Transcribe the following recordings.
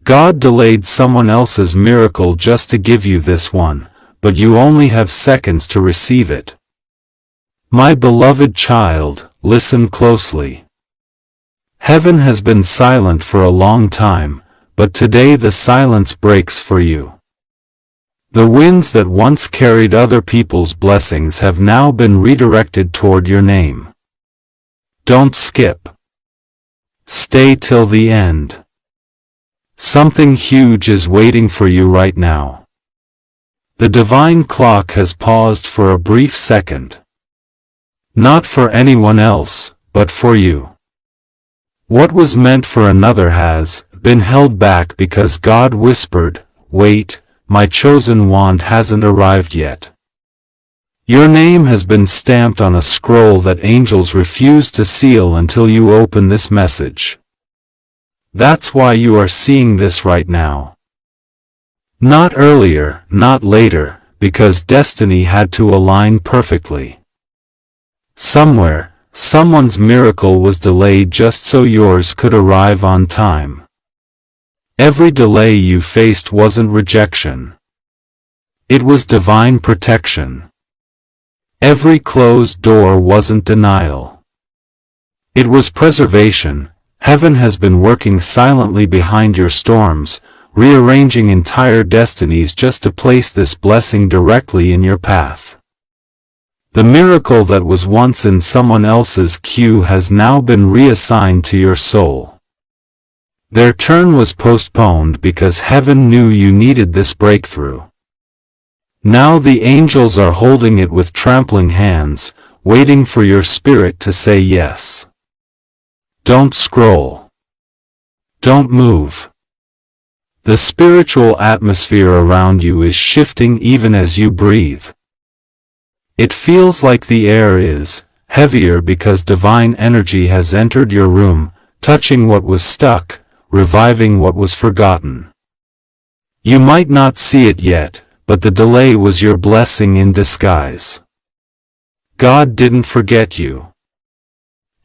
God delayed someone else's miracle just to give you this one, but you only have seconds to receive it. My beloved child, listen closely. Heaven has been silent for a long time, but today the silence breaks for you. The winds that once carried other people's blessings have now been redirected toward your name. Don't skip. Stay till the end. Something huge is waiting for you right now. The divine clock has paused for a brief second. Not for anyone else, but for you. What was meant for another has been held back because God whispered, "Wait, my chosen one hasn't arrived yet." Your name has been stamped on a scroll that angels refuse to seal until you open this message. That's why you are seeing this right now. Not earlier, not later, because destiny had to align perfectly. Somewhere, someone's miracle was delayed just so yours could arrive on time. Every delay you faced wasn't rejection. It was divine protection. Every closed door wasn't denial. It was preservation. Heaven has been working silently behind your storms, rearranging entire destinies just to place this blessing directly in your path. The miracle that was once in someone else's queue has now been reassigned to your soul. Their turn was postponed because heaven knew you needed this breakthrough. Now the angels are holding it with trampling hands, waiting for your spirit to say yes. Don't scroll. Don't move. The spiritual atmosphere around you is shifting even as you breathe. It feels like the air is heavier because divine energy has entered your room, touching what was stuck, reviving what was forgotten. You might not see it yet, but the delay was your blessing in disguise. God didn't forget you.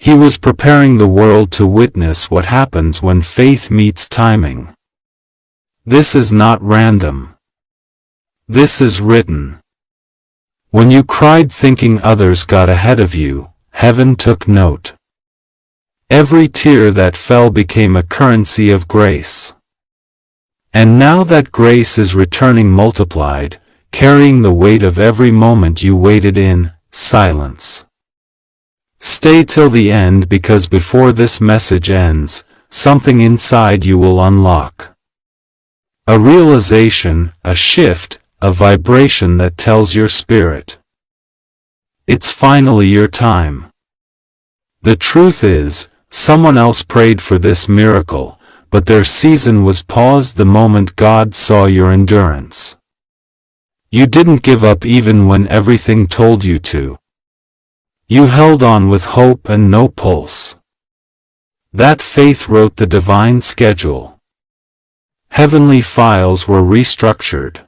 He was preparing the world to witness what happens when faith meets timing. This is not random. This is written. When you cried thinking others got ahead of you, heaven took note. Every tear that fell became a currency of grace. And now that grace is returning multiplied, carrying the weight of every moment you waited in silence. Stay till the end because before this message ends, something inside you will unlock. A realization, a shift, a vibration that tells your spirit. It's finally your time. The truth is, someone else prayed for this miracle, but their season was paused the moment God saw your endurance. You didn't give up even when everything told you to. You held on with hope and no pulse. That faith wrote the divine schedule. Heavenly files were restructured.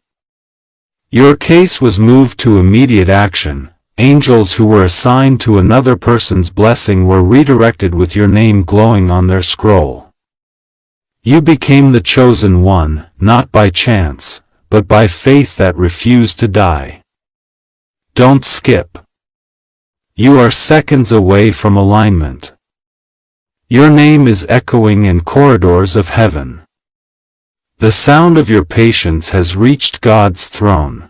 Your case was moved to immediate action. Angels who were assigned to another person's blessing were redirected with your name glowing on their scroll. You became the chosen one, not by chance, but by faith that refused to die. Don't skip. You are seconds away from alignment. Your name is echoing in corridors of heaven. The sound of your patience has reached God's throne.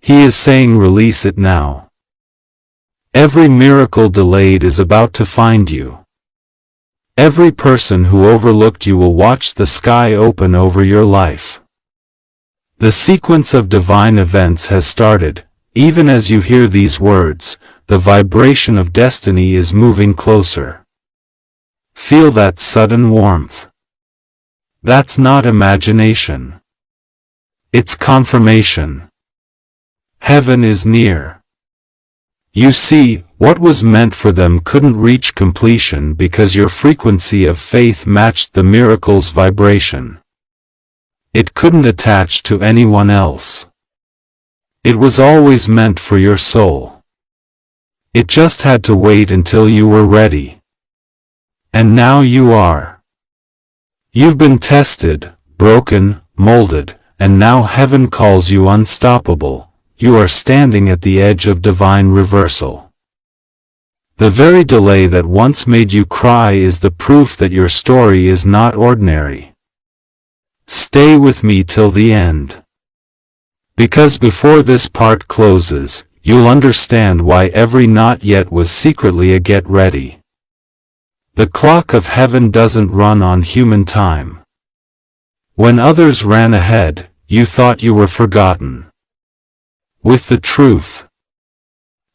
He is saying release it now. Every miracle delayed is about to find you. Every person who overlooked you will watch the sky open over your life. The sequence of divine events has started. Even as you hear these words, the vibration of destiny is moving closer. Feel that sudden warmth. That's not imagination. It's confirmation. Heaven is near. You see, what was meant for them couldn't reach completion because your frequency of faith matched the miracle's vibration. It couldn't attach to anyone else. It was always meant for your soul. It just had to wait until you were ready. And now you are. You've been tested, broken, molded, and now heaven calls you unstoppable. You are standing at the edge of divine reversal. The very delay that once made you cry is the proof that your story is not ordinary. Stay with me till the end. Because before this part closes, you'll understand why every not yet was secretly a get ready. The clock of heaven doesn't run on human time. When others ran ahead, you thought you were forgotten. With the truth,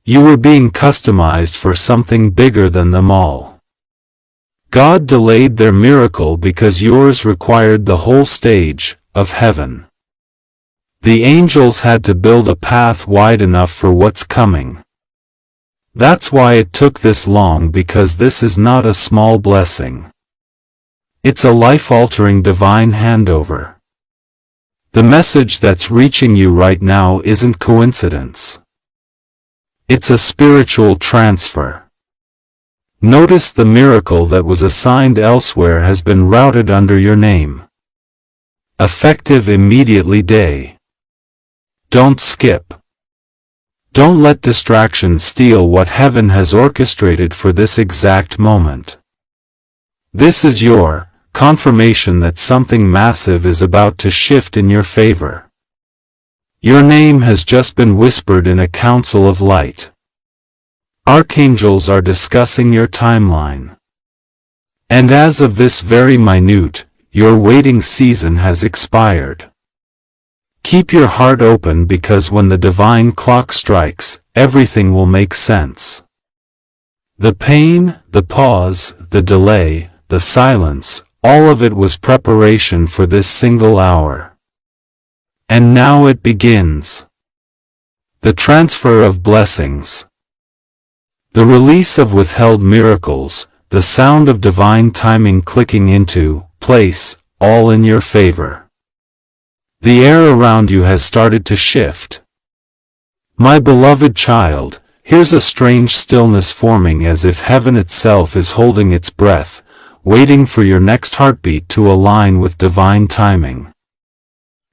you were being customized for something bigger than them all. God delayed their miracle because yours required the whole stage of heaven. The angels had to build a path wide enough for what's coming. That's why it took this long, because this is not a small blessing. It's a life-altering divine handover. The message that's reaching you right now isn't coincidence. It's a spiritual transfer. Notice the miracle that was assigned elsewhere has been routed under your name. Effective immediately day. Don't skip. Don't let distraction steal what heaven has orchestrated for this exact moment. This is your confirmation that something massive is about to shift in your favor. Your name has just been whispered in a council of light. Archangels are discussing your timeline. And as of this very minute, your waiting season has expired. Keep your heart open, because when the divine clock strikes, everything will make sense. The pain, the pause, the delay, the silence, all of it was preparation for this single hour. And now it begins. The transfer of blessings. The release of withheld miracles, the sound of divine timing clicking into place, all in your favor. The air around you has started to shift. My beloved child, here's a strange stillness forming, as if heaven itself is holding its breath, waiting for your next heartbeat to align with divine timing.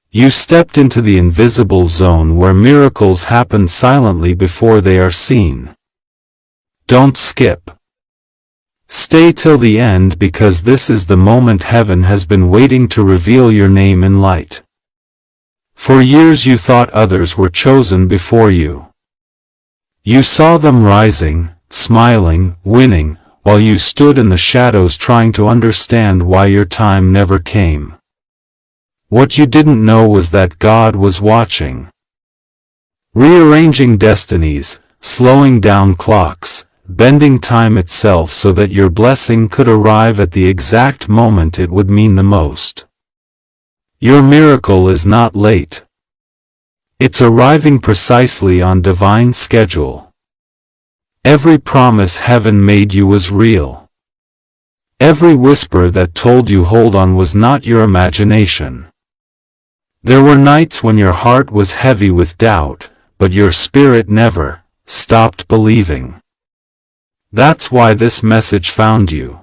You stepped into the invisible zone where miracles happen silently before they are seen. Don't skip. Stay till the end, because this is the moment heaven has been waiting to reveal your name in light. For years you thought others were chosen before you. You saw them rising, smiling, winning, while you stood in the shadows trying to understand why your time never came. What you didn't know was that God was watching. Rearranging destinies, slowing down clocks, bending time itself so that your blessing could arrive at the exact moment it would mean the most. Your miracle is not late. It's arriving precisely on divine schedule. Every promise heaven made you was real. Every whisper that told you hold on was not your imagination. There were nights when your heart was heavy with doubt, but your spirit never stopped believing. That's why this message found you.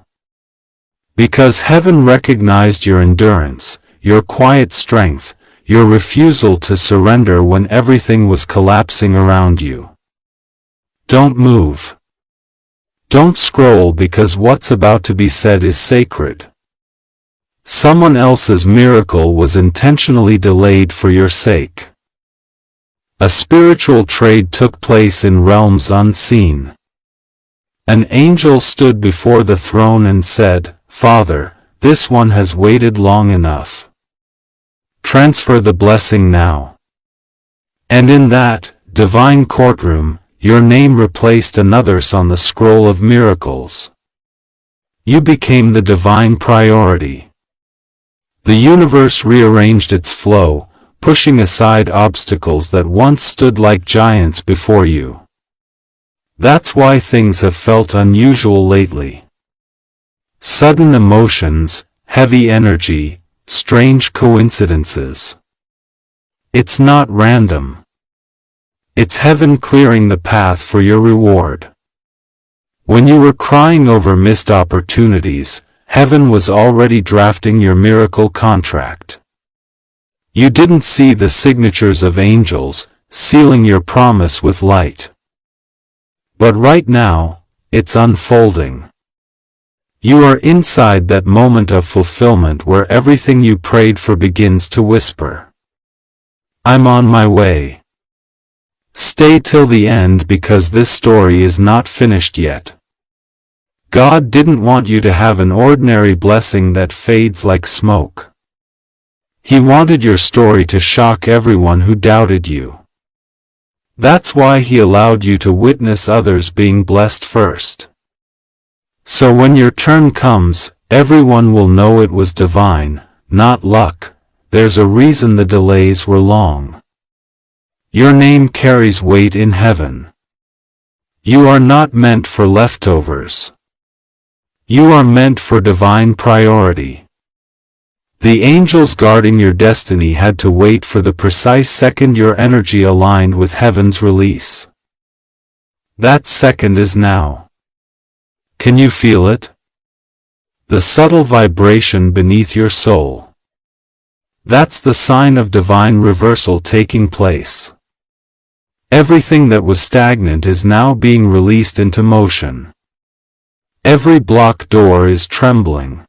Because heaven recognized your endurance, your quiet strength, your refusal to surrender when everything was collapsing around you. Don't move. Don't scroll, because what's about to be said is sacred. Someone else's miracle was intentionally delayed for your sake. A spiritual trade took place in realms unseen. An angel stood before the throne and said, "Father, this one has waited long enough. Transfer the blessing now." And in that divine courtroom, your name replaced another's on the scroll of miracles. You became the divine priority. The universe rearranged its flow, pushing aside obstacles that once stood like giants before you. That's why things have felt unusual lately. Sudden emotions, heavy energy, strange coincidences. It's not random. It's heaven clearing the path for your reward. When you were crying over missed opportunities, heaven was already drafting your miracle contract. You didn't see the signatures of angels, sealing your promise with light. But right now, it's unfolding. You are inside that moment of fulfillment where everything you prayed for begins to whisper. I'm on my way. Stay till the end because this story is not finished yet. God didn't want you to have an ordinary blessing that fades like smoke. He wanted your story to shock everyone who doubted you. That's why He allowed you to witness others being blessed first. So when your turn comes, everyone will know it was divine, not luck. There's a reason the delays were long. Your name carries weight in heaven. You are not meant for leftovers. You are meant for divine priority. The angels guarding your destiny had to wait for the precise second your energy aligned with heaven's release. That second is now. Can you feel it? The subtle vibration beneath your soul. That's the sign of divine reversal taking place. Everything that was stagnant is now being released into motion. Every blocked door is trembling.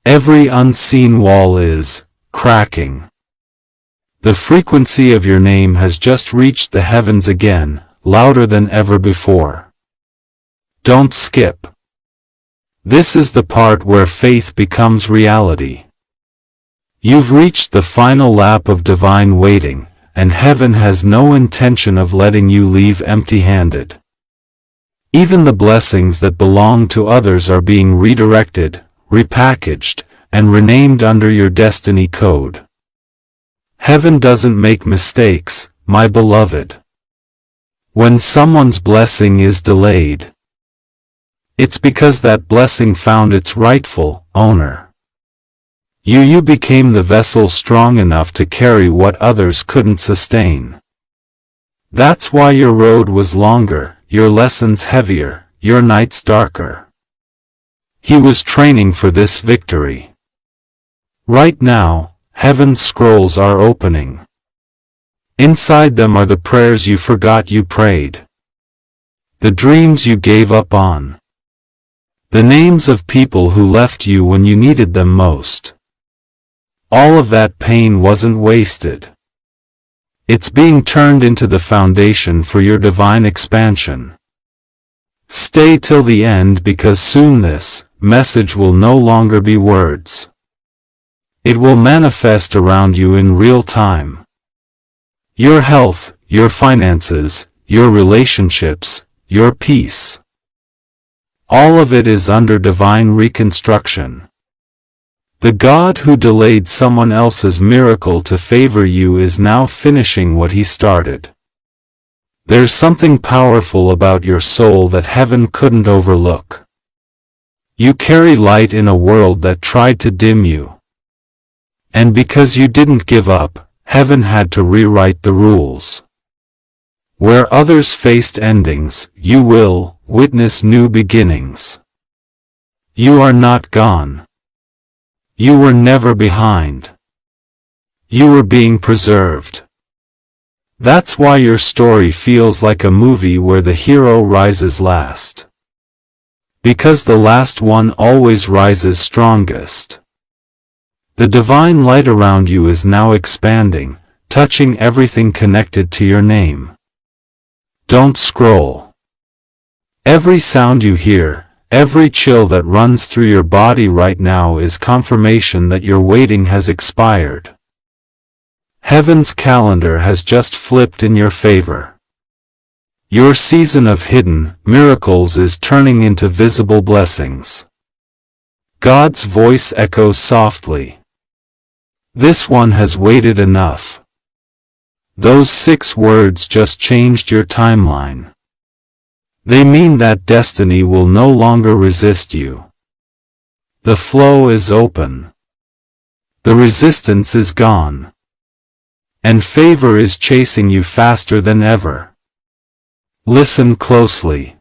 Every unseen wall is cracking. The frequency of your name has just reached the heavens again, louder than ever before. Don't skip. This is the part where faith becomes reality. You've reached the final lap of divine waiting, and heaven has no intention of letting you leave empty-handed. Even the blessings that belong to others are being redirected, repackaged, and renamed under your destiny code. Heaven doesn't make mistakes, my beloved. When someone's blessing is delayed, it's because that blessing found its rightful owner. You became the vessel strong enough to carry what others couldn't sustain. That's why your road was longer, your lessons heavier, your nights darker. He was training for this victory. Right now, heaven's scrolls are opening. Inside them are the prayers you forgot you prayed. The dreams you gave up on. The names of people who left you when you needed them most. All of that pain wasn't wasted. It's being turned into the foundation for your divine expansion. Stay till the end because soon this message will no longer be words. It will manifest around you in real time. Your health, your finances, your relationships, your peace. All of it is under divine reconstruction. The God who delayed someone else's miracle to favor you is now finishing what He started. There's something powerful about your soul that heaven couldn't overlook. You carry light in a world that tried to dim you. And because you didn't give up, heaven had to rewrite the rules. Where others faced endings, you will witness new beginnings. You are not gone. You were never behind. You were being preserved. That's why your story feels like a movie where the hero rises last. Because the last one always rises strongest. The divine light around you is now expanding, touching everything connected to your name. Don't scroll. Every sound you hear, every chill that runs through your body right now is confirmation that your waiting has expired. Heaven's calendar has just flipped in your favor. Your season of hidden miracles is turning into visible blessings. God's voice echoes softly. This one has waited enough. Those 6 words just changed your timeline. They mean that destiny will no longer resist you. The flow is open. The resistance is gone. And favor is chasing you faster than ever. Listen closely.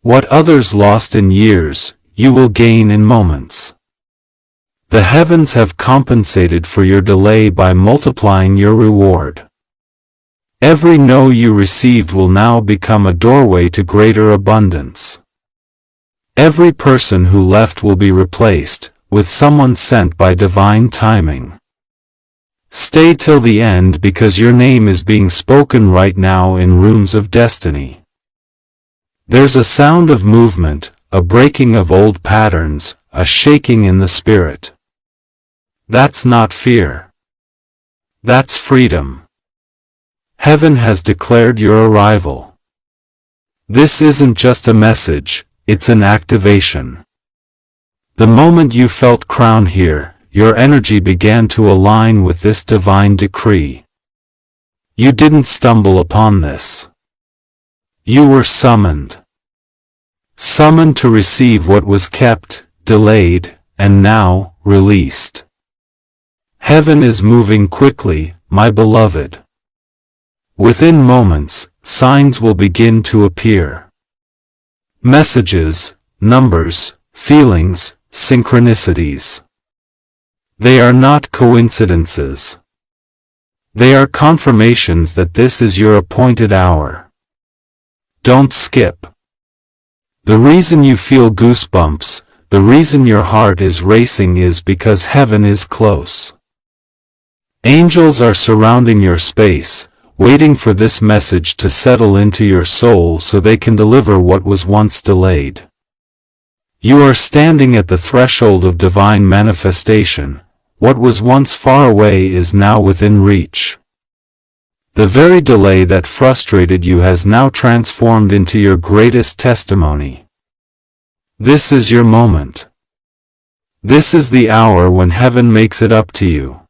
What others lost in years, you will gain in moments. The heavens have compensated for your delay by multiplying your reward. Every no you received will now become a doorway to greater abundance. Every person who left will be replaced with someone sent by divine timing. Stay till the end because your name is being spoken right now in rooms of destiny. There's a sound of movement, a breaking of old patterns, a shaking in the spirit. That's not fear. That's freedom. Heaven has declared your arrival. This isn't just a message, it's an activation. The moment you felt crown here, your energy began to align with this divine decree. You didn't stumble upon this. You were summoned. Summoned to receive what was kept, delayed, and now, released. Heaven is moving quickly, my beloved. Within moments, signs will begin to appear. Messages, numbers, feelings, synchronicities. They are not coincidences. They are confirmations that this is your appointed hour. Don't skip. The reason you feel goosebumps, the reason your heart is racing is because heaven is close. Angels are surrounding your space, waiting for this message to settle into your soul so they can deliver what was once delayed. You are standing at the threshold of divine manifestation. What was once far away is now within reach. The very delay that frustrated you has now transformed into your greatest testimony. This is your moment. This is the hour when heaven makes it up to you.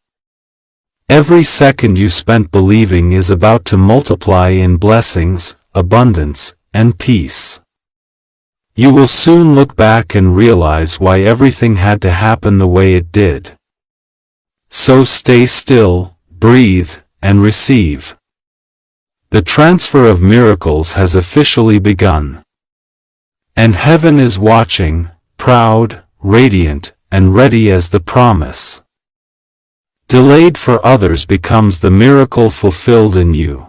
Every second you spent believing is about to multiply in blessings, abundance, and peace. You will soon look back and realize why everything had to happen the way it did. So stay still, breathe, and receive. The transfer of miracles has officially begun. And heaven is watching, proud, radiant, and ready as the promise. Delayed for others becomes the miracle fulfilled in you.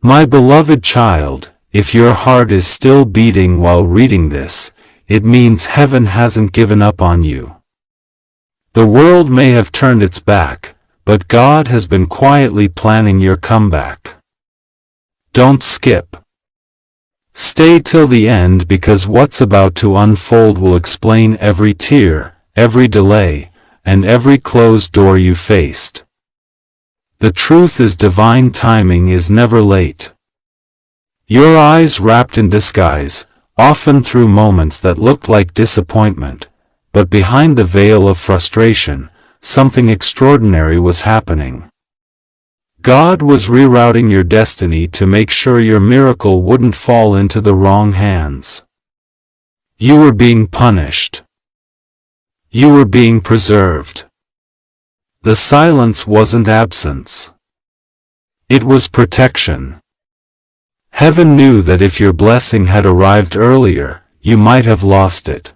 My beloved child, if your heart is still beating while reading this, it means heaven hasn't given up on you. The world may have turned its back, but God has been quietly planning your comeback. Don't skip. Stay till the end because what's about to unfold will explain every tear, every delay, and every closed door you faced. The truth is divine timing is never late. Your eyes wrapped in disguise, often through moments that looked like disappointment, but behind the veil of frustration, something extraordinary was happening. God was rerouting your destiny to make sure your miracle wouldn't fall into the wrong hands. You were being punished. You were being preserved. The silence wasn't absence. It was protection. Heaven knew that if your blessing had arrived earlier, you might have lost it.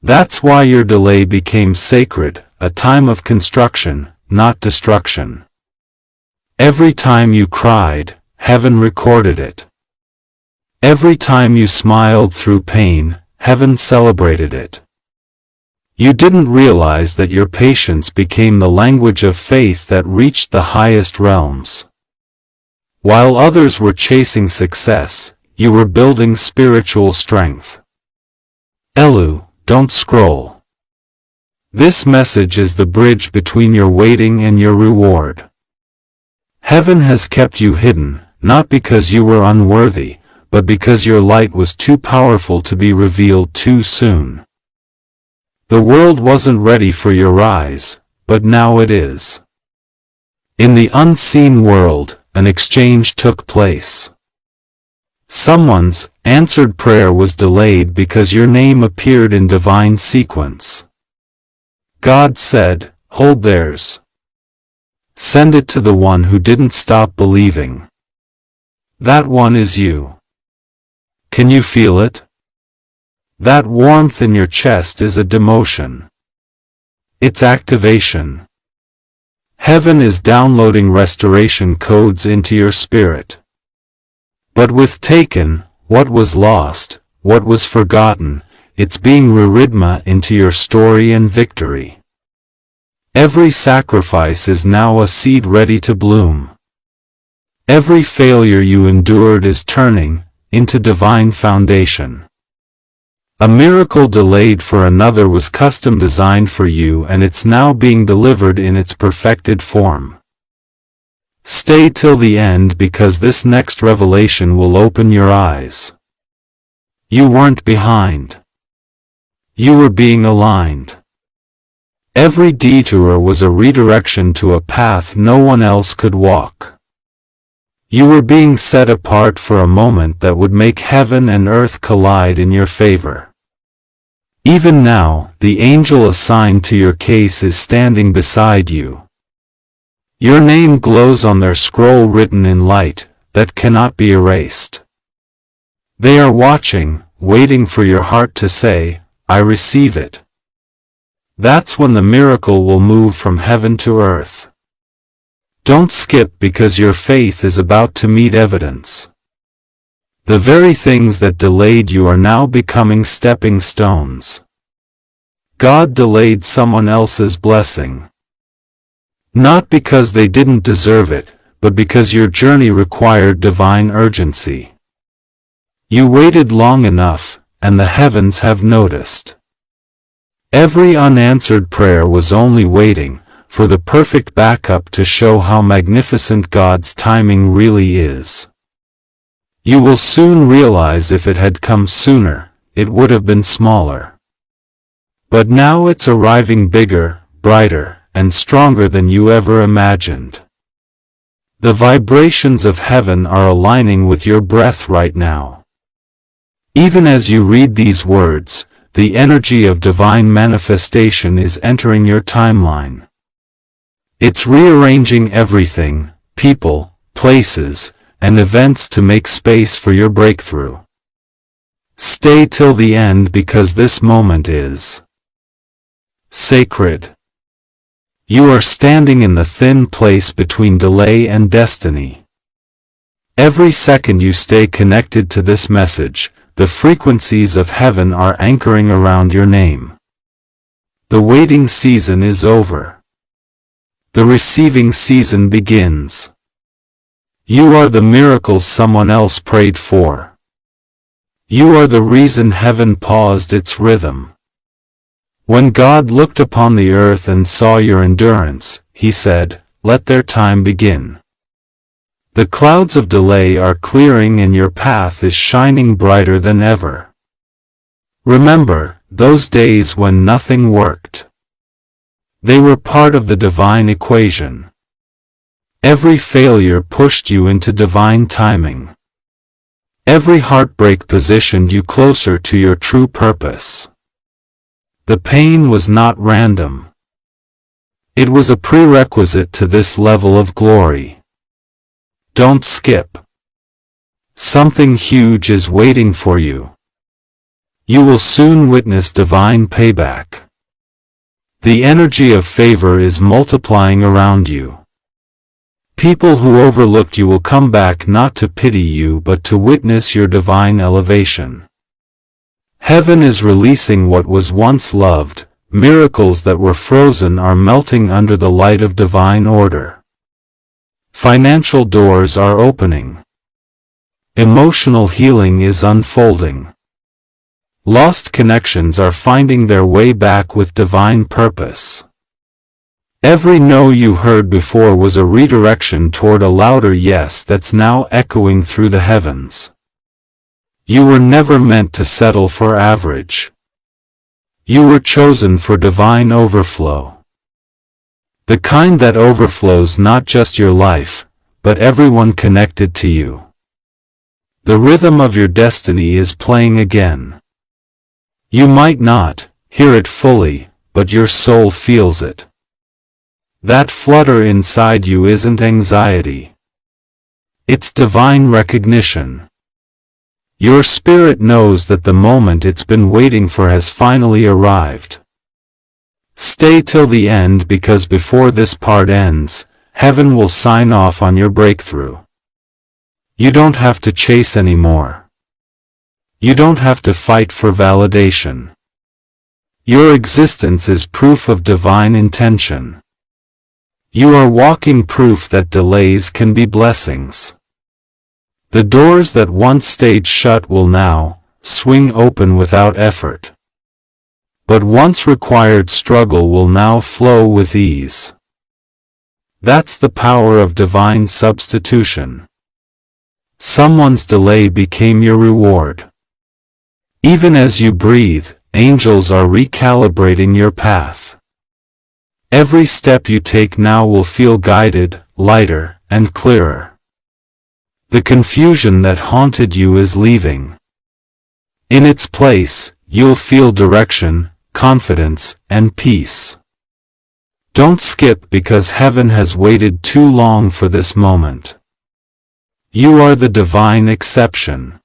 That's why your delay became sacred, a time of construction, not destruction. Every time you cried, heaven recorded it. Every time you smiled through pain, heaven celebrated it. You didn't realize that your patience became the language of faith that reached the highest realms. While others were chasing success, you were building spiritual strength. Elu, don't scroll. This message is the bridge between your waiting and your reward. Heaven has kept you hidden, not because you were unworthy, but because your light was too powerful to be revealed too soon. The world wasn't ready for your rise, but now it is. In the unseen world, an exchange took place. Someone's answered prayer was delayed because your name appeared in divine sequence. God said, "Hold theirs. Send it to the one who didn't stop believing." That one is you. Can you feel it? That warmth in your chest is a demotion. It's activation. Heaven is downloading restoration codes into your spirit. But with taken, what was lost, what was forgotten, it's being reridma into your story and victory. Every sacrifice is now a seed ready to bloom. Every failure you endured is turning into divine foundation. A miracle delayed for another was custom designed for you, and it's now being delivered in its perfected form. Stay till the end, because this next revelation will open your eyes. You weren't behind. You were being aligned. Every detour was a redirection to a path no one else could walk. You were being set apart for a moment that would make heaven and earth collide in your favor. Even now, the angel assigned to your case is standing beside you. Your name glows on their scroll written in light that cannot be erased. They are watching, waiting for your heart to say, "I receive it." That's when the miracle will move from heaven to earth. Don't skip, because your faith is about to meet evidence. The very things that delayed you are now becoming stepping stones. God delayed someone else's blessing. Not because they didn't deserve it, but because your journey required divine urgency. You waited long enough, and the heavens have noticed. Every unanswered prayer was only waiting for the perfect backup to show how magnificent God's timing really is. You will soon realize if it had come sooner, it would have been smaller. But now it's arriving bigger, brighter, and stronger than you ever imagined. The vibrations of heaven are aligning with your breath right now. Even as you read these words, the energy of divine manifestation is entering your timeline. It's rearranging everything, people, places, and events to make space for your breakthrough. Stay till the end, because this moment is sacred. You are standing in the thin place between delay and destiny. Every second you stay connected to this message, the frequencies of heaven are anchoring around your name. The waiting season is over. The receiving season begins. You are the miracle someone else prayed for. You are the reason heaven paused its rhythm. When God looked upon the earth and saw your endurance, He said, "Let their time begin." The clouds of delay are clearing and your path is shining brighter than ever. Remember those days when nothing worked. They were part of the divine equation. Every failure pushed you into divine timing. Every heartbreak positioned you closer to your true purpose. The pain was not random. It was a prerequisite to this level of glory. Don't skip. Something huge is waiting for you. You will soon witness divine payback. The energy of favor is multiplying around you. People who overlooked you will come back not to pity you but to witness your divine elevation. Heaven is releasing what was once loved. Miracles that were frozen are melting under the light of divine order. Financial doors are opening. Emotional healing is unfolding. Lost connections are finding their way back with divine purpose. Every no you heard before was a redirection toward a louder yes that's now echoing through the heavens. You were never meant to settle for average. You were chosen for divine overflow. The kind that overflows not just your life, but everyone connected to you. The rhythm of your destiny is playing again. You might not hear it fully, but your soul feels it. That flutter inside you isn't anxiety. It's divine recognition. Your spirit knows that the moment it's been waiting for has finally arrived. Stay till the end, because before this part ends, heaven will sign off on your breakthrough. You don't have to chase anymore. You don't have to fight for validation. Your existence is proof of divine intention. You are walking proof that delays can be blessings. The doors that once stayed shut will now swing open without effort. But once required struggle will now flow with ease. That's the power of divine substitution. Someone's delay became your reward. Even as you breathe, angels are recalibrating your path. Every step you take now will feel guided, lighter, and clearer. The confusion that haunted you is leaving. In its place, you'll feel direction, confidence, and peace. Don't skip, because heaven has waited too long for this moment. You are the divine exception.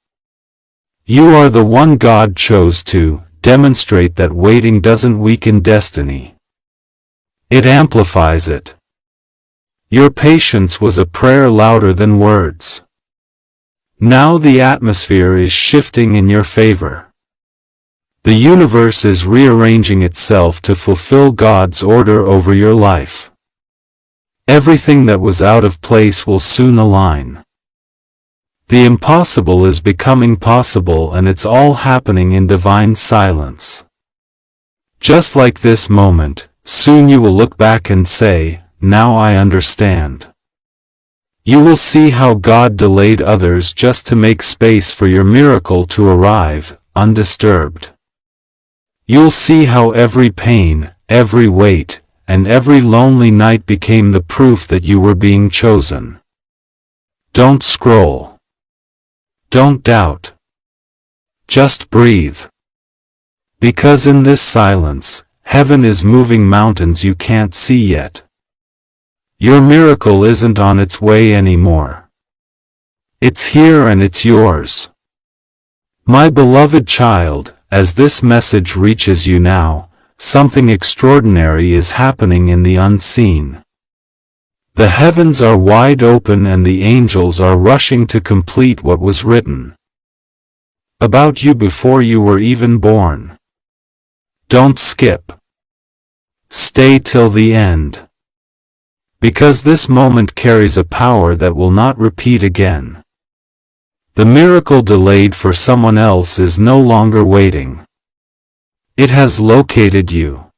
You are the one God chose to demonstrate that waiting doesn't weaken destiny. It amplifies it. Your patience was a prayer louder than words. Now the atmosphere is shifting in your favor. The universe is rearranging itself to fulfill God's order over your life. Everything that was out of place will soon align. The impossible is becoming possible, and it's all happening in divine silence. Just like this moment, soon you will look back and say, "Now I understand." You will see how God delayed others just to make space for your miracle to arrive, undisturbed. You'll see how every pain, every weight, and every lonely night became the proof that you were being chosen. Don't scroll. Don't doubt. Just breathe. Because in this silence, heaven is moving mountains you can't see yet. Your miracle isn't on its way anymore. It's here, and it's yours. My beloved child, as this message reaches you now, something extraordinary is happening in the unseen. The heavens are wide open, and the angels are rushing to complete what was written about you before you were even born. Don't skip. Stay till the end. Because this moment carries a power that will not repeat again. The miracle delayed for someone else is no longer waiting. It has located you.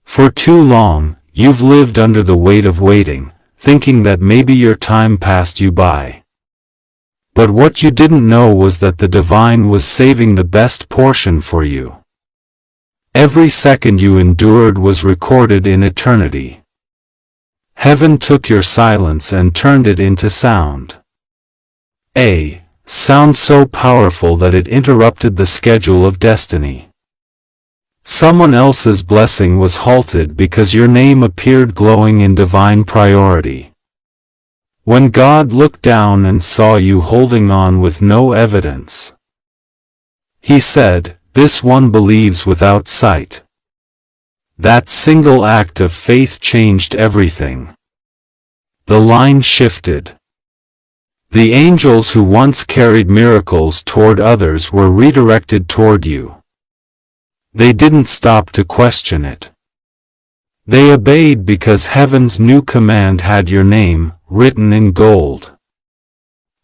For too long, you've lived under the weight of waiting, thinking that maybe your time passed you by. But what you didn't know was that the divine was saving the best portion for you. Every second you endured was recorded in eternity. Heaven took your silence and turned it into sound. A sound so powerful that it interrupted the schedule of destiny. Someone else's blessing was halted because your name appeared glowing in divine priority. When God looked down and saw you holding on with no evidence, He said, "This one believes without sight." That single act of faith changed everything. The line shifted. The angels who once carried miracles toward others were redirected toward you. They didn't stop to question it. They obeyed because heaven's new command had your name written in gold.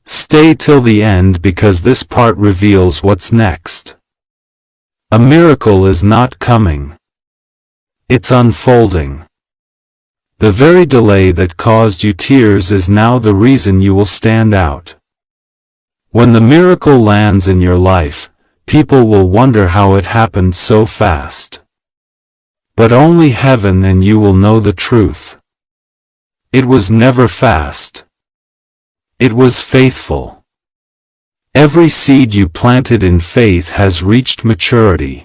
Stay till the end, because this part reveals what's next. A miracle is not coming. It's unfolding. The very delay that caused you tears is now the reason you will stand out. When the miracle lands in your life, people will wonder how it happened so fast. But only heaven and you will know the truth. It was never fast. It was faithful. Every seed you planted in faith has reached maturity.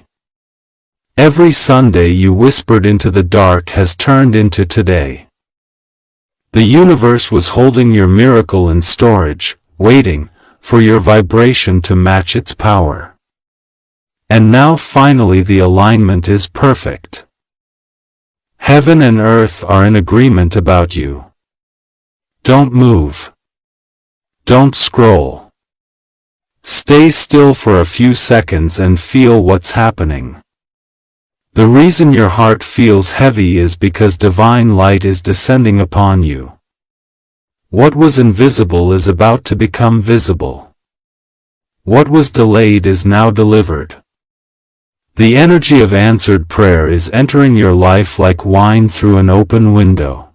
Every Sunday you whispered into the dark has turned into today. The universe was holding your miracle in storage, waiting, for your vibration to match its power. And now finally the alignment is perfect. Heaven and earth are in agreement about you. Don't move. Don't scroll. Stay still for a few seconds and feel what's happening. The reason your heart feels heavy is because divine light is descending upon you. What was invisible is about to become visible. What was delayed is now delivered. The energy of answered prayer is entering your life like wine through an open window.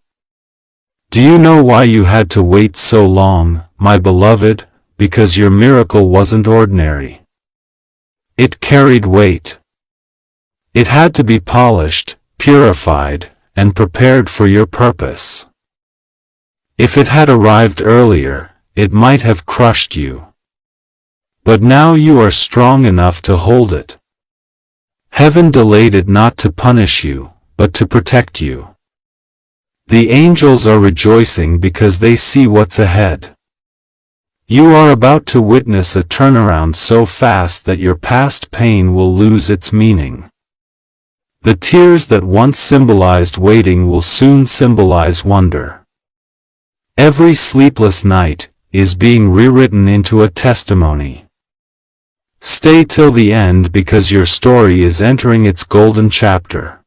Do you know why you had to wait so long, my beloved? Because your miracle wasn't ordinary. It carried weight. It had to be polished, purified, and prepared for your purpose. If it had arrived earlier, it might have crushed you. But now you are strong enough to hold it. Heaven delayed it not to punish you, but to protect you. The angels are rejoicing because they see what's ahead. You are about to witness a turnaround so fast that your past pain will lose its meaning. The tears that once symbolized waiting will soon symbolize wonder. Every sleepless night is being rewritten into a testimony. Stay till the end because your story is entering its golden chapter.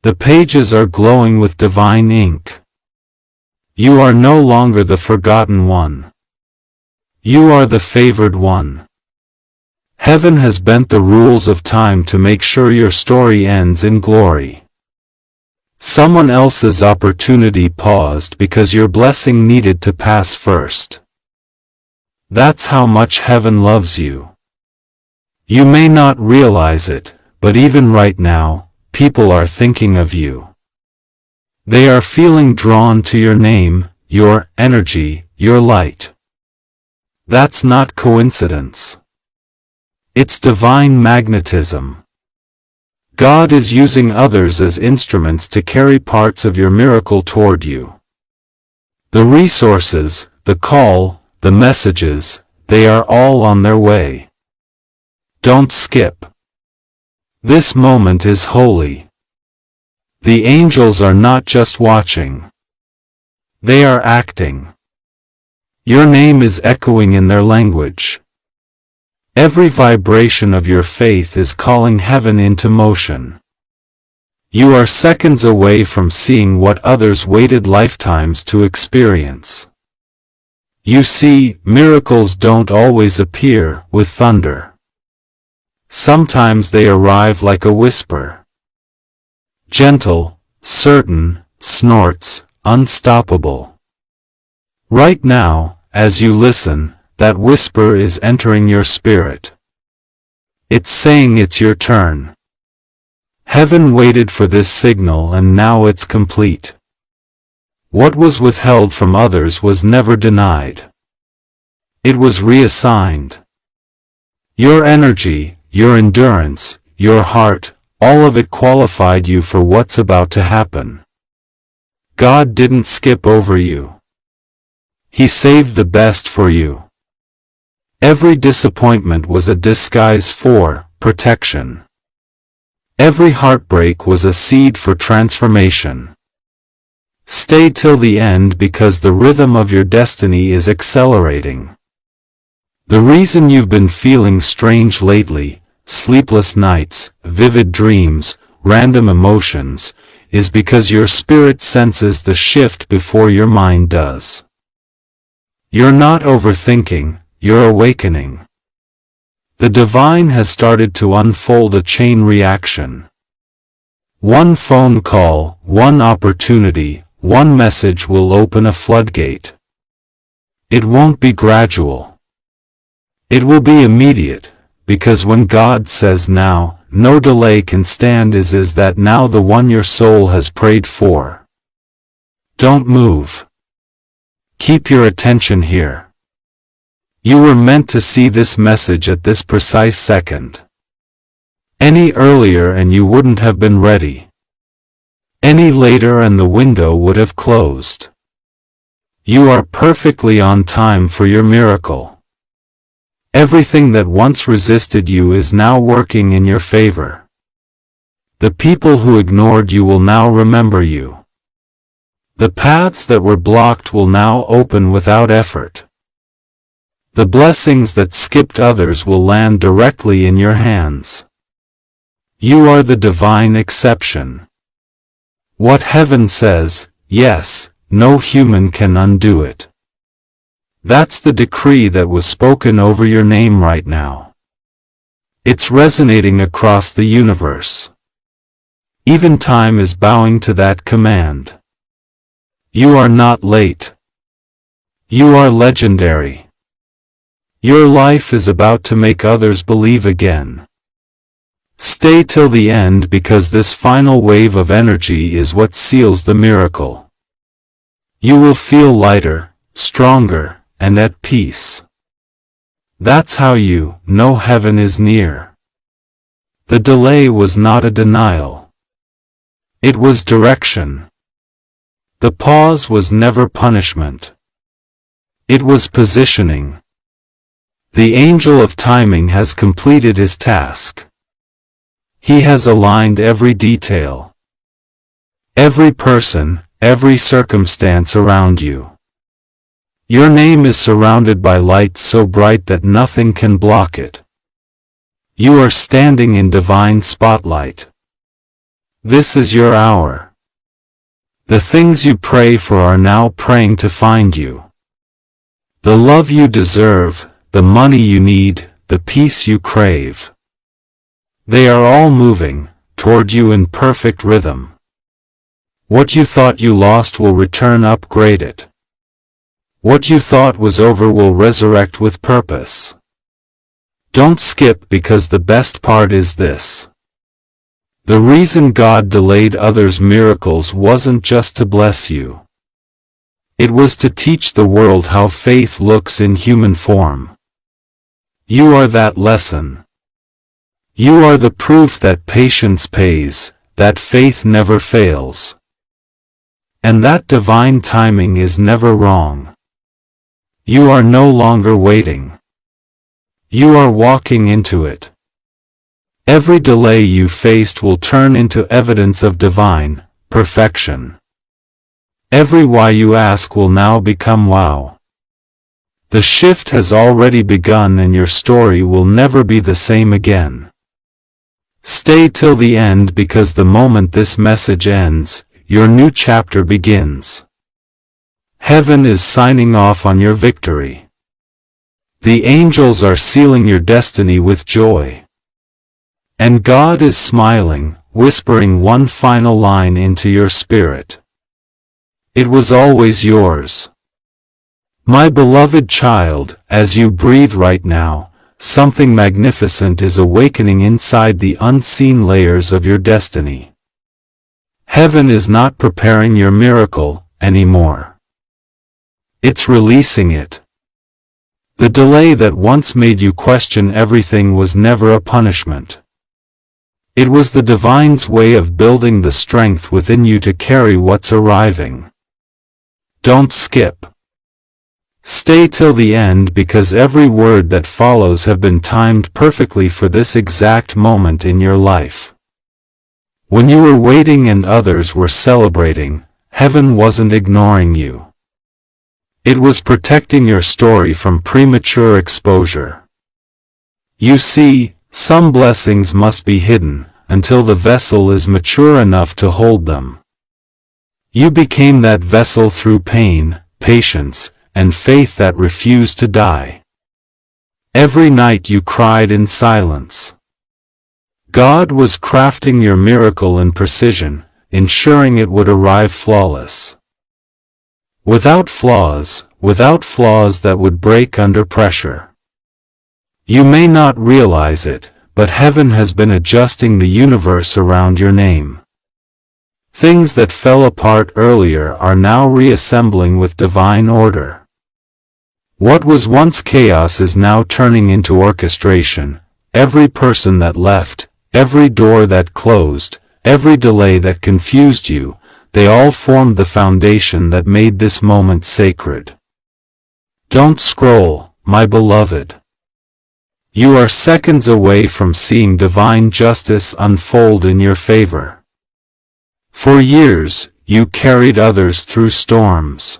The pages are glowing with divine ink. You are no longer the forgotten one. You are the favored one. Heaven has bent the rules of time to make sure your story ends in glory. Someone else's opportunity paused because your blessing needed to pass first. That's how much heaven loves you. You may not realize it, but even right now, people are thinking of you. They are feeling drawn to your name, your energy, your light. That's not coincidence. It's divine magnetism. God is using others as instruments to carry parts of your miracle toward you. The resources, the call, the messages, they are all on their way. Don't skip. This moment is holy. The angels are not just watching. They are acting. Your name is echoing in their language. Every vibration of your faith is calling heaven into motion. You are seconds away from seeing what others waited lifetimes to experience. You see, miracles don't always appear with thunder. Sometimes they arrive like a whisper. Gentle, certain, snorts, unstoppable. Right now, as you listen, that whisper is entering your spirit. It's saying it's your turn. Heaven waited for this signal and now it's complete. What was withheld from others was never denied. It was reassigned. Your energy, your endurance, your heart, all of it qualified you for what's about to happen. God didn't skip over you. He saved the best for you. Every disappointment was a disguise for protection. Every heartbreak was a seed for transformation. Stay till the end because the rhythm of your destiny is accelerating. The reason you've been feeling strange lately, sleepless nights, vivid dreams, random emotions, is because your spirit senses the shift before your mind does. You're not overthinking, you're awakening. The divine has started to unfold a chain reaction. One phone call, one opportunity, one message will open a floodgate. It won't be gradual. It will be immediate, because when God says now, no delay can stand is that now the one your soul has prayed for. Don't move. Keep your attention here. You were meant to see this message at this precise second. Any earlier and you wouldn't have been ready. Any later and the window would have closed. You are perfectly on time for your miracle. Everything that once resisted you is now working in your favor. The people who ignored you will now remember you. The paths that were blocked will now open without effort. The blessings that skipped others will land directly in your hands. You are the divine exception. What heaven says, yes, no human can undo it. That's the decree that was spoken over your name right now. It's resonating across the universe. Even time is bowing to that command. You are not late. You are legendary. Your life is about to make others believe again. Stay till the end because this final wave of energy is what seals the miracle. You will feel lighter, stronger, and at peace. That's how you know heaven is near. The delay was not a denial. It was direction. The pause was never punishment. It was positioning. The angel of timing has completed his task. He has aligned every detail. Every person, every circumstance around you. Your name is surrounded by light so bright that nothing can block it. You are standing in divine spotlight. This is your hour. The things you pray for are now praying to find you. The love you deserve, the money you need, the peace you crave. They are all moving toward you in perfect rhythm. What you thought you lost will return upgraded. What you thought was over will resurrect with purpose. Don't skip because the best part is this. The reason God delayed others' miracles wasn't just to bless you. It was to teach the world how faith looks in human form. You are that lesson. You are the proof that patience pays, that faith never fails. And that divine timing is never wrong. You are no longer waiting. You are walking into it. Every delay you faced will turn into evidence of divine perfection. Every why you ask will now become wow. The shift has already begun and your story will never be the same again. Stay till the end because the moment this message ends, your new chapter begins. Heaven is signing off on your victory. The angels are sealing your destiny with joy. And God is smiling, whispering one final line into your spirit. It was always yours. My beloved child, as you breathe right now, something magnificent is awakening inside the unseen layers of your destiny. Heaven is not preparing your miracle anymore. It's releasing it. The delay that once made you question everything was never a punishment. It was the divine's way of building the strength within you to carry what's arriving. Don't skip. Stay till the end because every word that follows have been timed perfectly for this exact moment in your life. When you were waiting and others were celebrating, heaven wasn't ignoring you. It was protecting your story from premature exposure. You see, some blessings must be hidden, until the vessel is mature enough to hold them. You became that vessel through pain, patience, and faith that refused to die. Every night you cried in silence. God was crafting your miracle in precision, ensuring it would arrive flawless. Without flaws that would break under pressure. You may not realize it, but heaven has been adjusting the universe around your name. Things that fell apart earlier are now reassembling with divine order. What was once chaos is now turning into orchestration. Every person that left, every door that closed, every delay that confused you, they all formed the foundation that made this moment sacred. Don't scroll, my beloved. You are seconds away from seeing divine justice unfold in your favor. For years, you carried others through storms.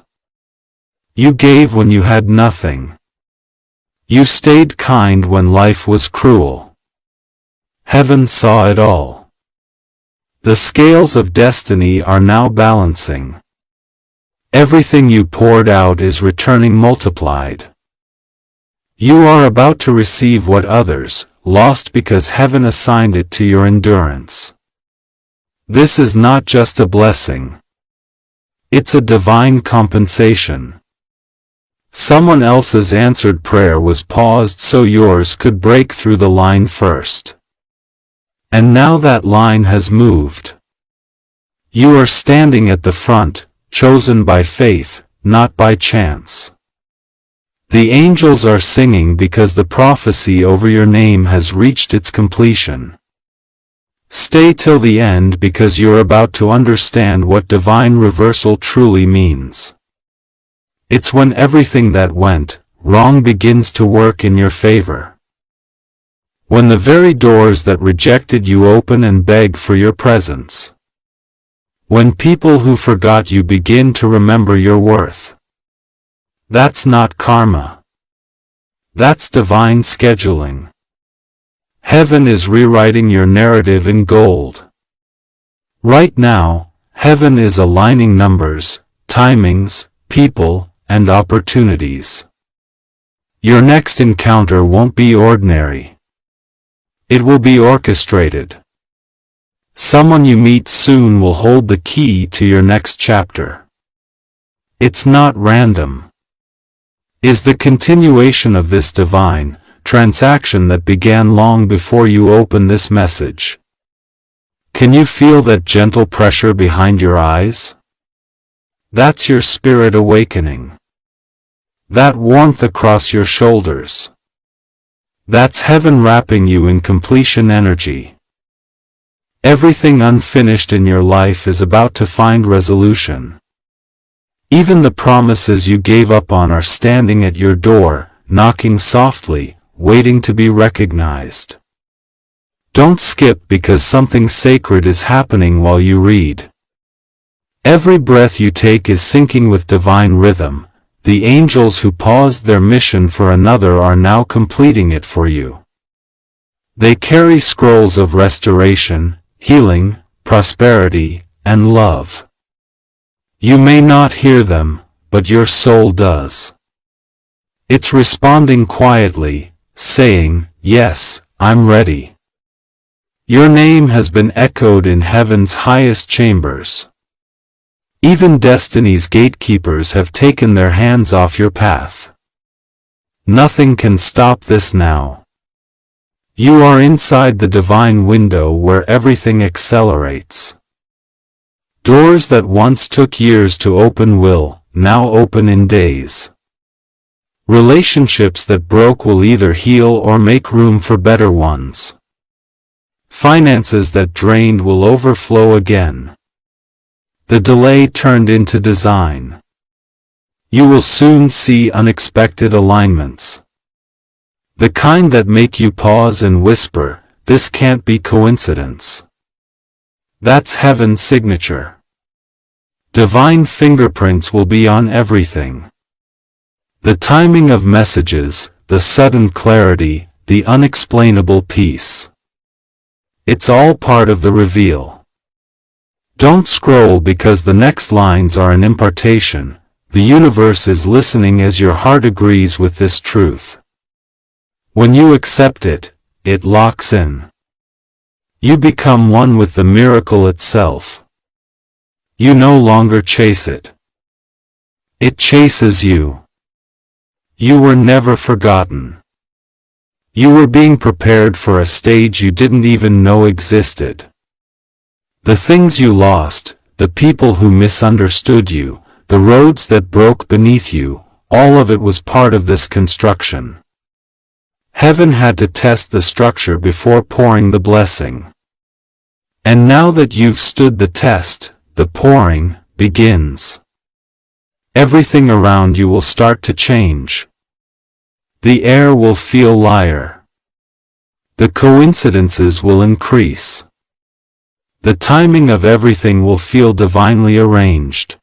You gave when you had nothing. You stayed kind when life was cruel. Heaven saw it all. The scales of destiny are now balancing. Everything you poured out is returning multiplied. You are about to receive what others lost because heaven assigned it to your endurance. This is not just a blessing. It's a divine compensation. Someone else's answered prayer was paused so yours could break through the line first. And now that line has moved. You are standing at the front, chosen by faith, not by chance. The angels are singing because the prophecy over your name has reached its completion. Stay till the end because you're about to understand what divine reversal truly means. It's when everything that went wrong begins to work in your favor. When the very doors that rejected you open and beg for your presence. When people who forgot you begin to remember your worth. That's not karma. That's divine scheduling. Heaven is rewriting your narrative in gold. Right now, heaven is aligning numbers, timings, people, and opportunities. Your next encounter won't be ordinary. It will be orchestrated. Someone you meet soon will hold the key to your next chapter. It's not random. Is the continuation of this divine transaction that began long before you open this message. Can you feel that gentle pressure behind your eyes? That's your spirit awakening. That warmth across your shoulders. That's heaven wrapping you in completion energy. Everything unfinished in your life is about to find resolution. Even the promises you gave up on are standing at your door, knocking softly, waiting to be recognized. Don't skip because something sacred is happening while you read. Every breath you take is syncing with divine rhythm. The angels who paused their mission for another are now completing it for you. They carry scrolls of restoration, healing, prosperity, and love. You may not hear them, but your soul does. It's responding quietly, saying, "Yes, I'm ready." Your name has been echoed in heaven's highest chambers. Even destiny's gatekeepers have taken their hands off your path. Nothing can stop this now. You are inside the divine window where everything accelerates. Doors that once took years to open will now open in days. Relationships that broke will either heal or make room for better ones. Finances that drained will overflow again. The delay turned into design. You will soon see unexpected alignments. The kind that make you pause and whisper, "This can't be coincidence." That's heaven's signature. Divine fingerprints will be on everything. The timing of messages, the sudden clarity, the unexplainable peace. It's all part of the reveal. Don't scroll because the next lines are an impartation. The universe is listening as your heart agrees with this truth. When you accept it, it locks in. You become one with the miracle itself. You no longer chase it. It chases you. You were never forgotten. You were being prepared for a stage you didn't even know existed. The things you lost, the people who misunderstood you, the roads that broke beneath you, all of it was part of this construction. Heaven had to test the structure before pouring the blessing. And now that you've stood the test, the pouring begins. Everything around you will start to change. The air will feel lighter. The coincidences will increase. The timing of everything will feel divinely arranged.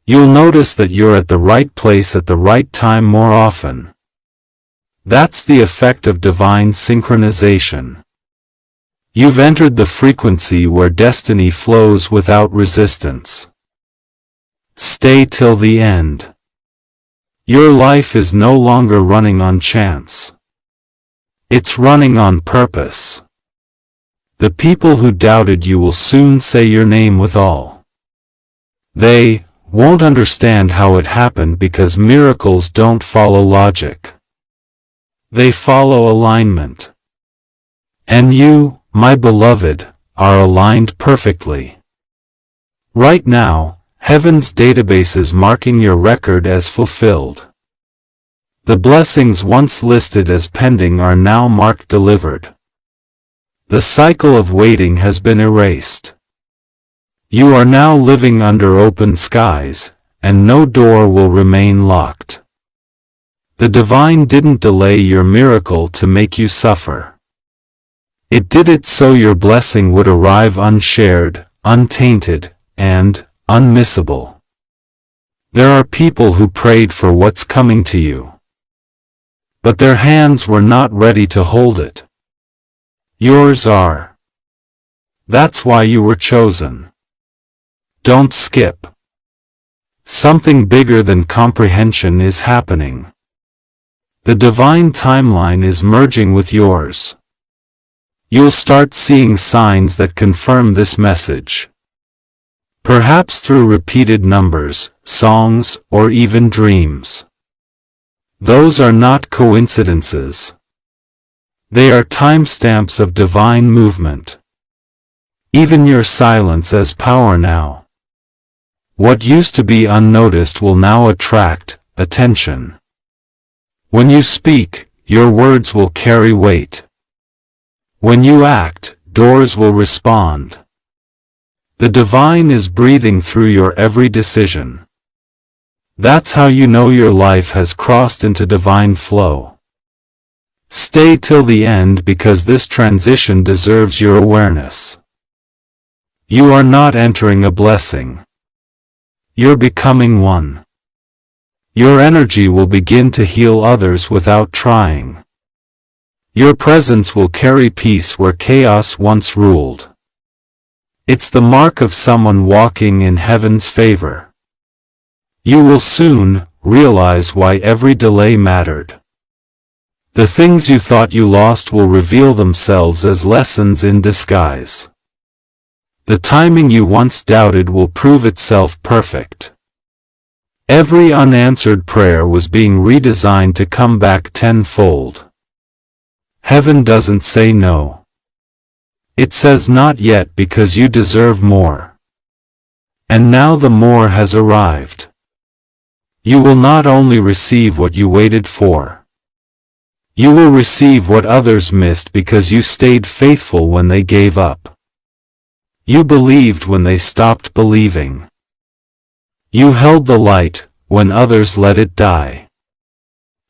You'll notice that you're at the right place at the right time more often. That's the effect of divine synchronization. You've entered the frequency where destiny flows without resistance. Stay till the end. Your life is no longer running on chance. It's running on purpose. The people who doubted you will soon say your name with all. They won't understand how it happened because miracles don't follow logic. They follow alignment. And you, my beloved, are aligned perfectly. Right now, heaven's database is marking your record as fulfilled. The blessings once listed as pending are now marked delivered. The cycle of waiting has been erased. You are now living under open skies, and no door will remain locked. The divine didn't delay your miracle to make you suffer. It did it so your blessing would arrive unshared, untainted, and unmissable. There are people who prayed for what's coming to you. But their hands were not ready to hold it. Yours are. That's why you were chosen. Don't skip. Something bigger than comprehension is happening. The divine timeline is merging with yours. You'll start seeing signs that confirm this message. Perhaps through repeated numbers, songs, or even dreams. Those are not coincidences. They are timestamps of divine movement. Even your silence has power now. What used to be unnoticed will now attract attention. When you speak, your words will carry weight. When you act, doors will respond. The divine is breathing through your every decision. That's how you know your life has crossed into divine flow. Stay till the end because this transition deserves your awareness. You are not entering a blessing. You're becoming one. Your energy will begin to heal others without trying. Your presence will carry peace where chaos once ruled. It's the mark of someone walking in heaven's favor. You will soon realize why every delay mattered. The things you thought you lost will reveal themselves as lessons in disguise. The timing you once doubted will prove itself perfect. Every unanswered prayer was being redesigned to come back tenfold. Heaven doesn't say no. It says not yet because you deserve more. And now the more has arrived. You will not only receive what you waited for. You will receive what others missed because you stayed faithful when they gave up. You believed when they stopped believing. You held the light when others let it die.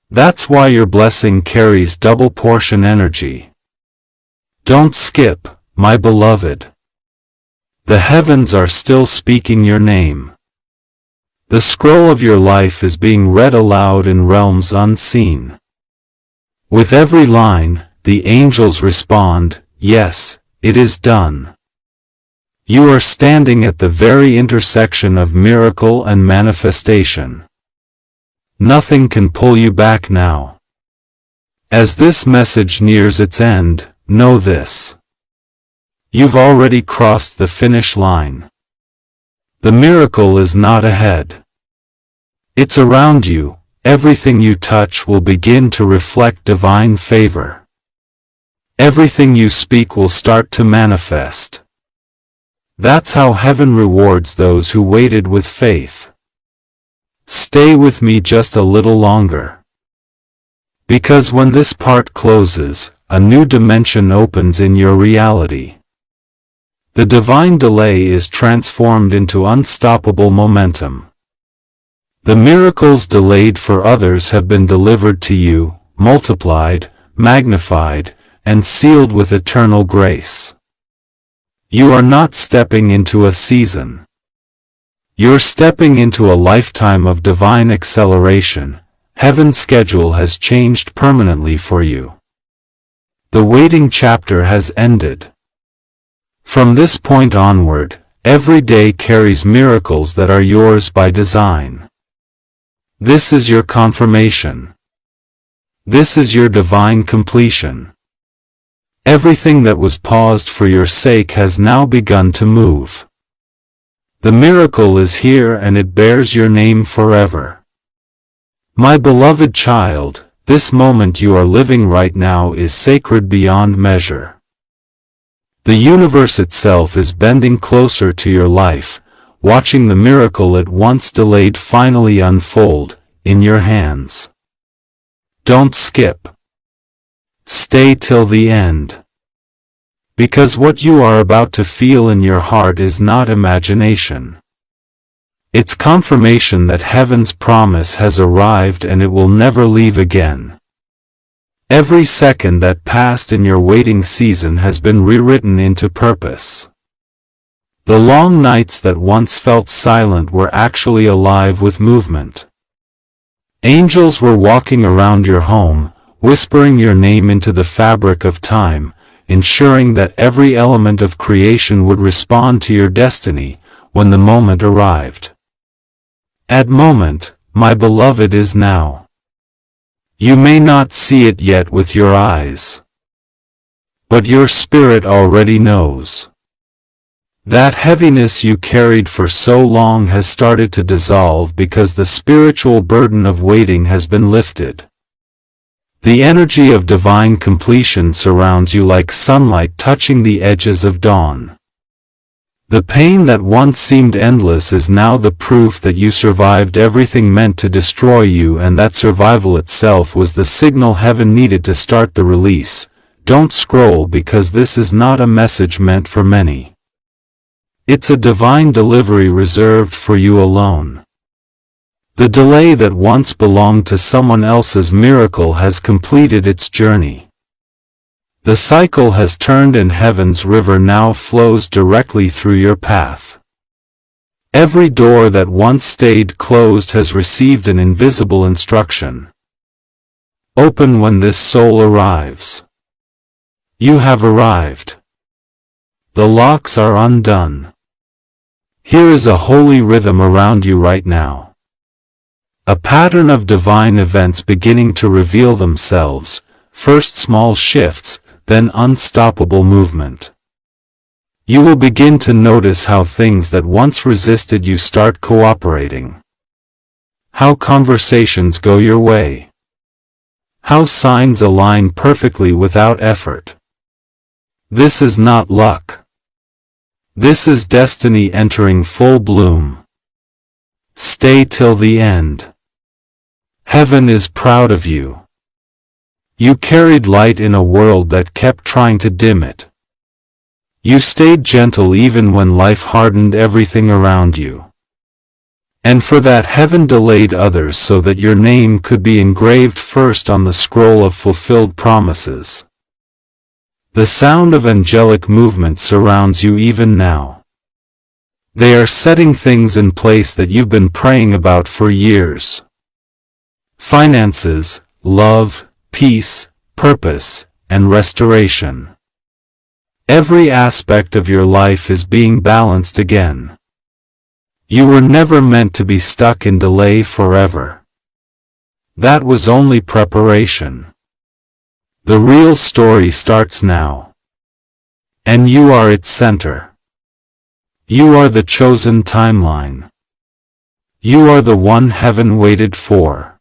That's why your blessing carries double portion energy. Don't skip, my beloved. The heavens are still speaking your name. The scroll of your life is being read aloud in realms unseen. With every line, the angels respond, yes, it is done. You are standing at the very intersection of miracle and manifestation. Nothing can pull you back now. As this message nears its end, know this. You've already crossed the finish line. The miracle is not ahead. It's around you. Everything you touch will begin to reflect divine favor. Everything you speak will start to manifest. That's how heaven rewards those who waited with faith. Stay with me just a little longer. Because when this part closes, a new dimension opens in your reality. The divine delay is transformed into unstoppable momentum. The miracles delayed for others have been delivered to you, multiplied, magnified, and sealed with eternal grace. You are not stepping into a season. You're stepping into a lifetime of divine acceleration. Heaven's schedule has changed permanently for you. The waiting chapter has ended. From this point onward, every day carries miracles that are yours by design. This is your confirmation. This is your divine completion. Everything that was paused for your sake has now begun to move. The miracle is here and it bears your name forever. My beloved child, this moment you are living right now is sacred beyond measure. The universe itself is bending closer to your life, watching the miracle it once delayed finally unfold, in your hands. Don't skip. Stay till the end. Because what you are about to feel in your heart is not imagination. It's confirmation that heaven's promise has arrived and it will never leave again. Every second that passed in your waiting season has been rewritten into purpose. The long nights that once felt silent were actually alive with movement. Angels were walking around your home, whispering your name into the fabric of time, ensuring that every element of creation would respond to your destiny when the moment arrived. At moment, my beloved, is now. You may not see it yet with your eyes, but your spirit already knows. That heaviness you carried for so long has started to dissolve because the spiritual burden of waiting has been lifted. The energy of divine completion surrounds you like sunlight touching the edges of dawn. The pain that once seemed endless is now the proof that you survived everything meant to destroy you, and that survival itself was the signal heaven needed to start the release. Don't scroll, because this is not a message meant for many. It's a divine delivery reserved for you alone. The delay that once belonged to someone else's miracle has completed its journey. The cycle has turned and heaven's river now flows directly through your path. Every door that once stayed closed has received an invisible instruction. Open when this soul arrives. You have arrived. The locks are undone. Here is a holy rhythm around you right now. A pattern of divine events beginning to reveal themselves, first small shifts, then unstoppable movement. You will begin to notice how things that once resisted you start cooperating. How conversations go your way. How signs align perfectly without effort. This is not luck. This is destiny entering full bloom. Stay till the end. Heaven is proud of you. You carried light in a world that kept trying to dim it. You stayed gentle even when life hardened everything around you. And for that heaven delayed others so that your name could be engraved first on the scroll of fulfilled promises. The sound of angelic movement surrounds you even now. They are setting things in place that you've been praying about for years. Finances, love, peace, purpose, and restoration. Every aspect of your life is being balanced again. You were never meant to be stuck in delay forever. That was only preparation. The real story starts now. And you are its center. You are the chosen timeline. You are the one heaven waited for.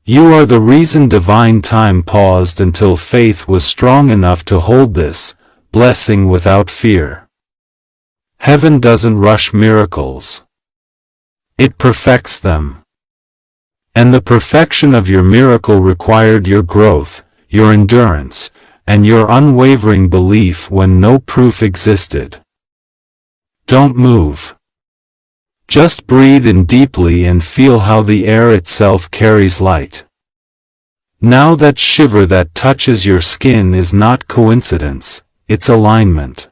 You are the reason divine time paused until faith was strong enough to hold this blessing without fear. Heaven doesn't rush miracles. It perfects them. And the perfection of your miracle required your growth, your endurance, and your unwavering belief when no proof existed. Don't move. Just breathe in deeply and feel how the air itself carries light. Now that shiver that touches your skin is not coincidence, it's alignment.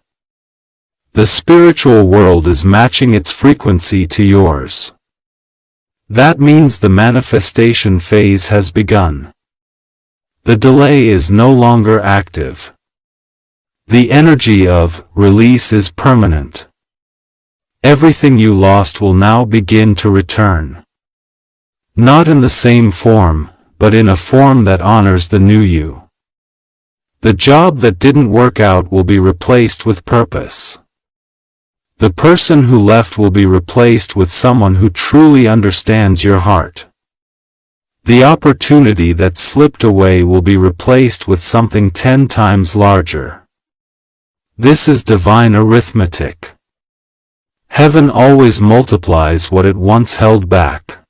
The spiritual world is matching its frequency to yours. That means the manifestation phase has begun. The delay is no longer active. The energy of release is permanent. Everything you lost will now begin to return. Not in the same form, but in a form that honors the new you. The job that didn't work out will be replaced with purpose. The person who left will be replaced with someone who truly understands your heart. The opportunity that slipped away will be replaced with something 10 times larger. This is divine arithmetic. Heaven always multiplies what it once held back.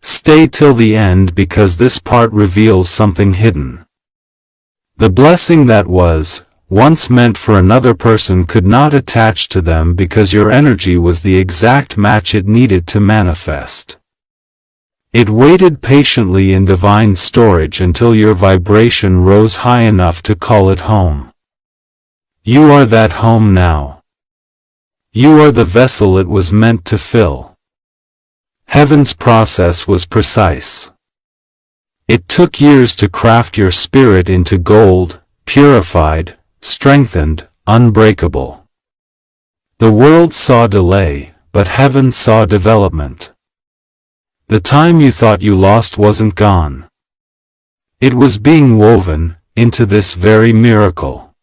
Stay till the end because this part reveals something hidden. The blessing that was, once meant for another person could not attach to them because your energy was the exact match it needed to manifest. It waited patiently in divine storage until your vibration rose high enough to call it home. You are that home now. You are the vessel it was meant to fill. Heaven's process was precise. It took years to craft your spirit into gold, purified, strengthened, unbreakable. The world saw delay, but heaven saw development. The time you thought you lost wasn't gone. It was being woven into this very miracle.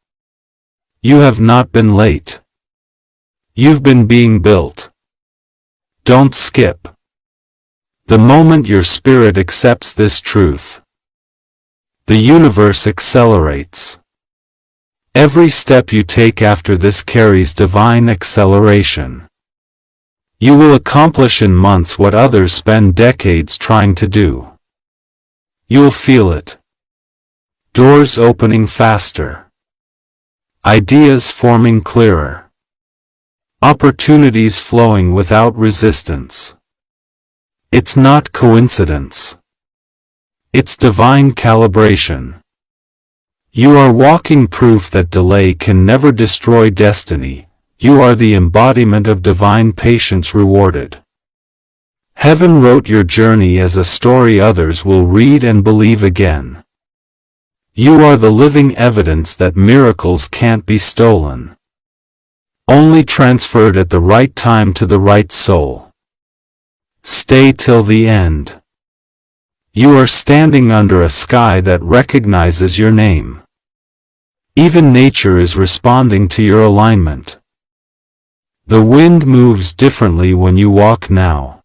You have not been late. You've been being built. Don't skip. The moment your spirit accepts this truth, the universe accelerates. Every step you take after this carries divine acceleration. You will accomplish in months what others spend decades trying to do. You'll feel it. Doors opening faster. Ideas forming clearer. Opportunities flowing without resistance. It's not coincidence. It's divine calibration. You are walking proof that delay can never destroy destiny. You are the embodiment of divine patience rewarded. Heaven wrote your journey as a story others will read and believe again. You are the living evidence that miracles can't be stolen. Only transferred at the right time to the right soul. Stay till the end. You are standing under a sky that recognizes your name. Even nature is responding to your alignment. The wind moves differently when you walk now.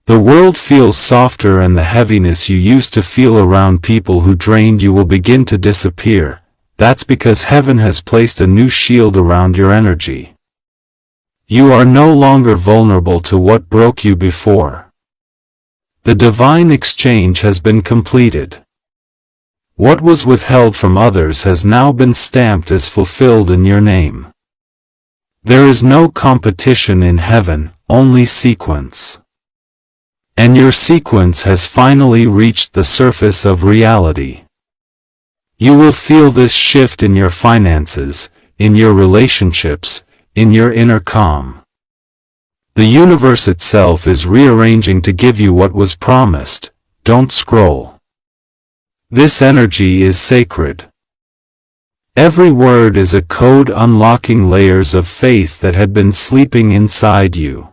The world feels softer and the heaviness you used to feel around people who drained you will begin to disappear. That's because heaven has placed a new shield around your energy. You are no longer vulnerable to what broke you before. The divine exchange has been completed. What was withheld from others has now been stamped as fulfilled in your name. There is no competition in heaven, only sequence. And your sequence has finally reached the surface of reality. You will feel this shift in your finances, in your relationships, in your inner calm. The universe itself is rearranging to give you what was promised. Don't scroll. This energy is sacred. Every word is a code unlocking layers of faith that had been sleeping inside you.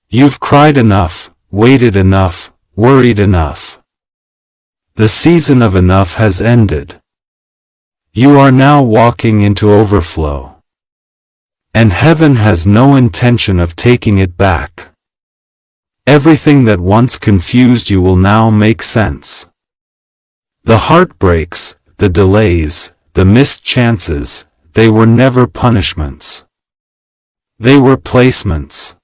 You've cried enough, waited enough, worried enough. The season of enough has ended. You are now walking into overflow. And heaven has no intention of taking it back. Everything that once confused you will now make sense. The heartbreaks, the delays, the missed chances, they were never punishments. They were placements.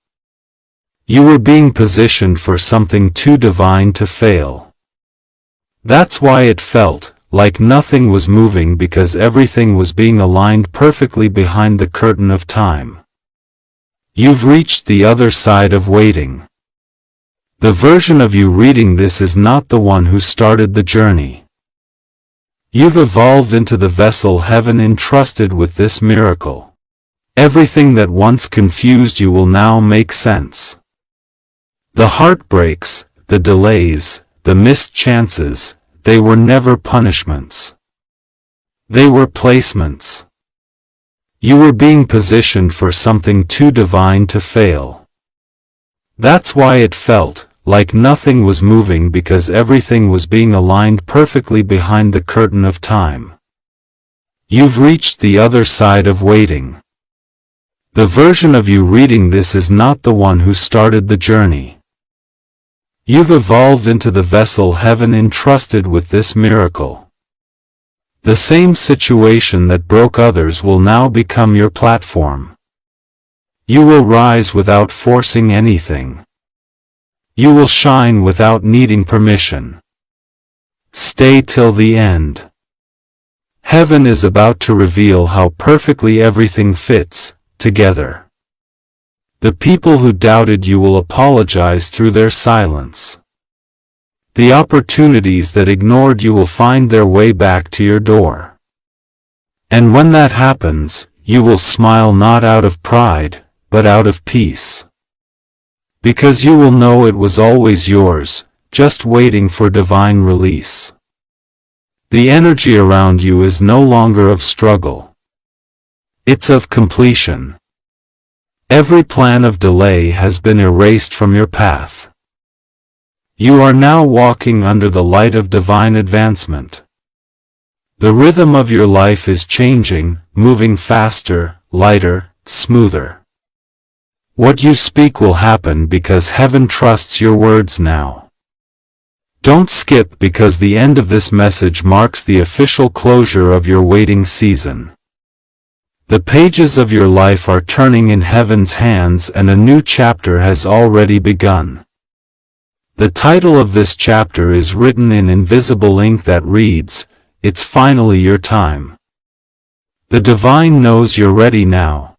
You were being positioned for something too divine to fail. That's why it felt like nothing was moving, because everything was being aligned perfectly behind the curtain of time. You've reached the other side of waiting. The version of you reading this is not the one who started the journey. You've evolved into the vessel heaven entrusted with this miracle. Everything that once confused you will now make sense. The heartbreaks, the delays, the missed chances, they were never punishments. They were placements. You were being positioned for something too divine to fail. That's why it felt like nothing was moving, because everything was being aligned perfectly behind the curtain of time. You've reached the other side of waiting. The version of you reading this is not the one who started the journey. You've evolved into the vessel heaven entrusted with this miracle. The same situation that broke others will now become your platform. You will rise without forcing anything. You will shine without needing permission. Stay till the end. Heaven is about to reveal how perfectly everything fits together. The people who doubted you will apologize through their silence. The opportunities that ignored you will find their way back to your door. And when that happens, you will smile not out of pride, but out of peace. Because you will know it was always yours, just waiting for divine release. The energy around you is no longer of struggle. It's of completion. Every plan of delay has been erased from your path. You are now walking under the light of divine advancement. The rhythm of your life is changing, moving faster, lighter, smoother. What you speak will happen because heaven trusts your words now. Don't skip, because the end of this message marks the official closure of your waiting season. The pages of your life are turning in heaven's hands, and a new chapter has already begun. The title of this chapter is written in invisible ink that reads, "It's finally your time." The divine knows you're ready now.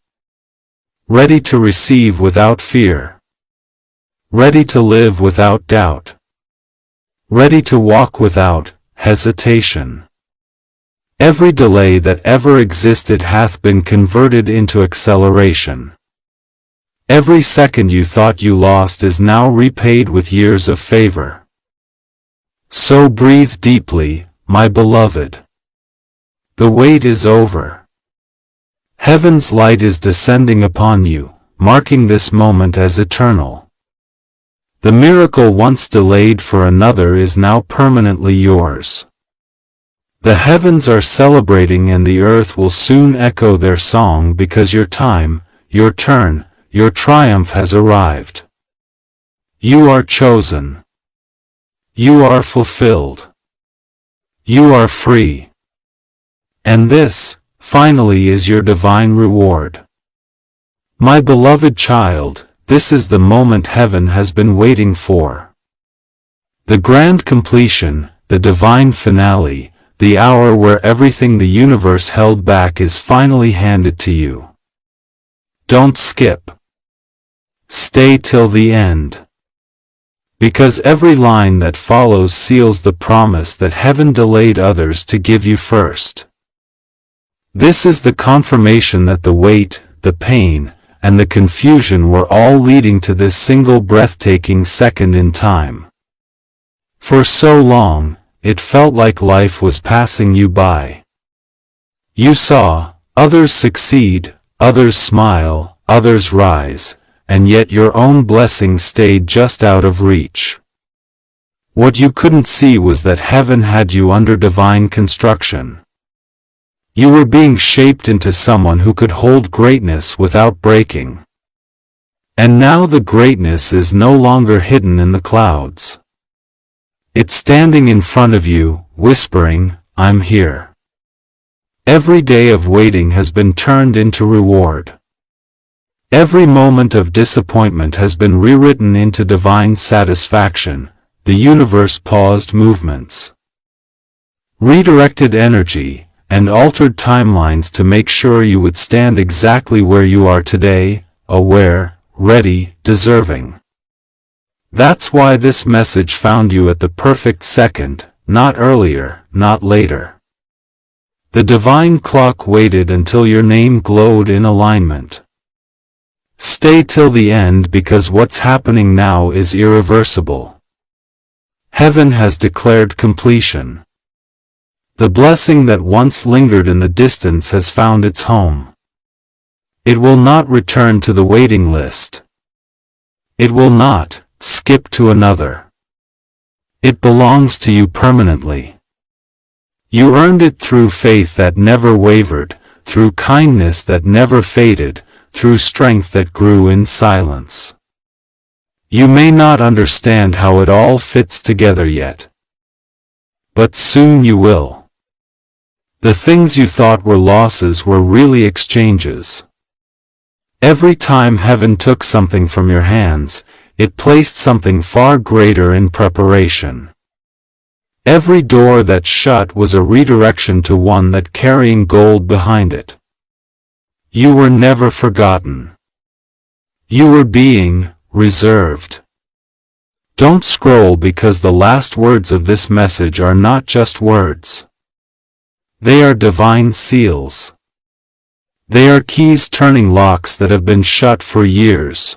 Ready to receive without fear. Ready to live without doubt. Ready to walk without hesitation. Every delay that ever existed hath been converted into acceleration. Every second you thought you lost is now repaid with years of favor. So breathe deeply, my beloved. The wait is over. Heaven's light is descending upon you, marking this moment as eternal. The miracle once delayed for another is now permanently yours. The heavens are celebrating, and the earth will soon echo their song, because your time, your turn, your triumph has arrived. You are chosen. You are fulfilled. You are free. And this, finally, is your divine reward. My beloved child, this is the moment heaven has been waiting for. The grand completion, the divine finale, the hour where everything the universe held back is finally handed to you. Don't skip. Stay till the end. Because every line that follows seals the promise that heaven delayed others to give you first. This is the confirmation that the wait, the pain, and the confusion were all leading to this single breathtaking second in time. For so long, it felt like life was passing you by. You saw others succeed, others smile, others rise, and yet your own blessing stayed just out of reach. What you couldn't see was that heaven had you under divine construction. You were being shaped into someone who could hold greatness without breaking. And now the greatness is no longer hidden in the clouds. It's standing in front of you, whispering, "I'm here." Every day of waiting has been turned into reward. Every moment of disappointment has been rewritten into divine satisfaction. The universe paused movements, redirected energy, and altered timelines to make sure you would stand exactly where you are today, aware, ready, deserving. That's why this message found you at the perfect second, not earlier, not later. The divine clock waited until your name glowed in alignment. Stay till the end because what's happening now is irreversible. Heaven has declared completion. The blessing that once lingered in the distance has found its home. It will not return to the waiting list. It will not skip to another. It belongs to you permanently. You earned it through faith that never wavered, through kindness that never faded, through strength that grew in silence. You may not understand how it all fits together yet. But soon you will. The things you thought were losses were really exchanges. Every time heaven took something from your hands, it placed something far greater in preparation. Every door that shut was a redirection to one that carrying gold behind it. You were never forgotten. You were being reserved. Don't scroll because the last words of this message are not just words. They are divine seals. They are keys turning locks that have been shut for years.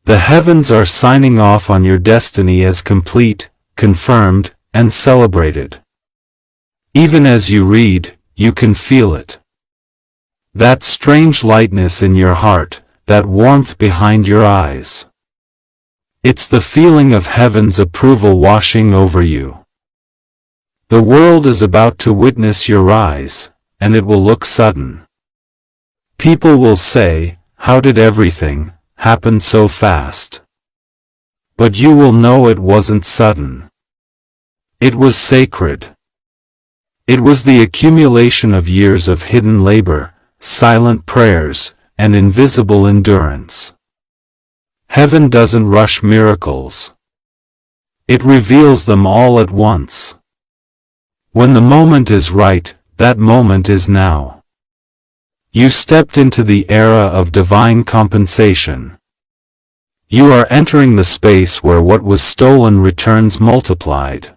The heavens are signing off on your destiny as complete, confirmed, and celebrated. Even as you read, you can feel it. That strange lightness in your heart, that warmth behind your eyes. It's the feeling of heaven's approval washing over you. The world is about to witness your rise, and it will look sudden. People will say, "How did everything happen so fast?" But you will know it wasn't sudden. It was sacred. It was the accumulation of years of hidden labor, silent prayers, and invisible endurance. Heaven doesn't rush miracles. It reveals them all at once. When the moment is right, that moment is now. You stepped into the era of divine compensation. You are entering the space where what was stolen returns multiplied.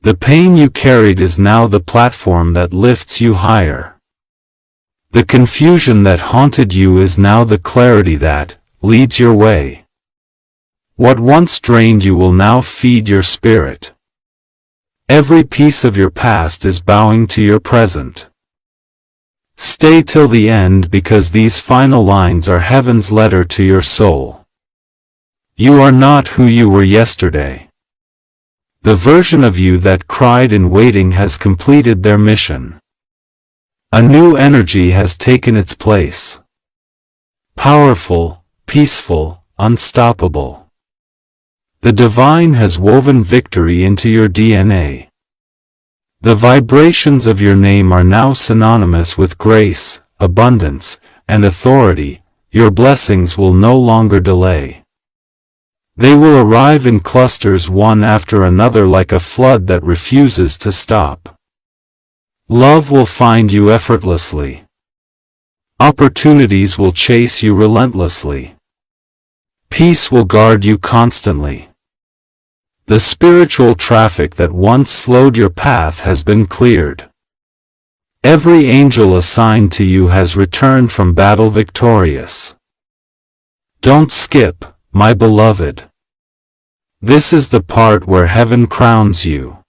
The pain you carried is now the platform that lifts you higher. The confusion that haunted you is now the clarity that leads your way. What once drained you will now feed your spirit. Every piece of your past is bowing to your present. Stay till the end because these final lines are heaven's letter to your soul. You are not who you were yesterday. The version of you that cried in waiting has completed their mission. A new energy has taken its place. Powerful, peaceful, unstoppable. The divine has woven victory into your DNA. The vibrations of your name are now synonymous with grace, abundance, and authority. Your blessings will no longer delay. They will arrive in clusters one after another like a flood that refuses to stop. Love will find you effortlessly. Opportunities will chase you relentlessly. Peace will guard you constantly. The spiritual traffic that once slowed your path has been cleared. Every angel assigned to you has returned from battle victorious. Don't skip, my beloved. This is the part where heaven crowns you.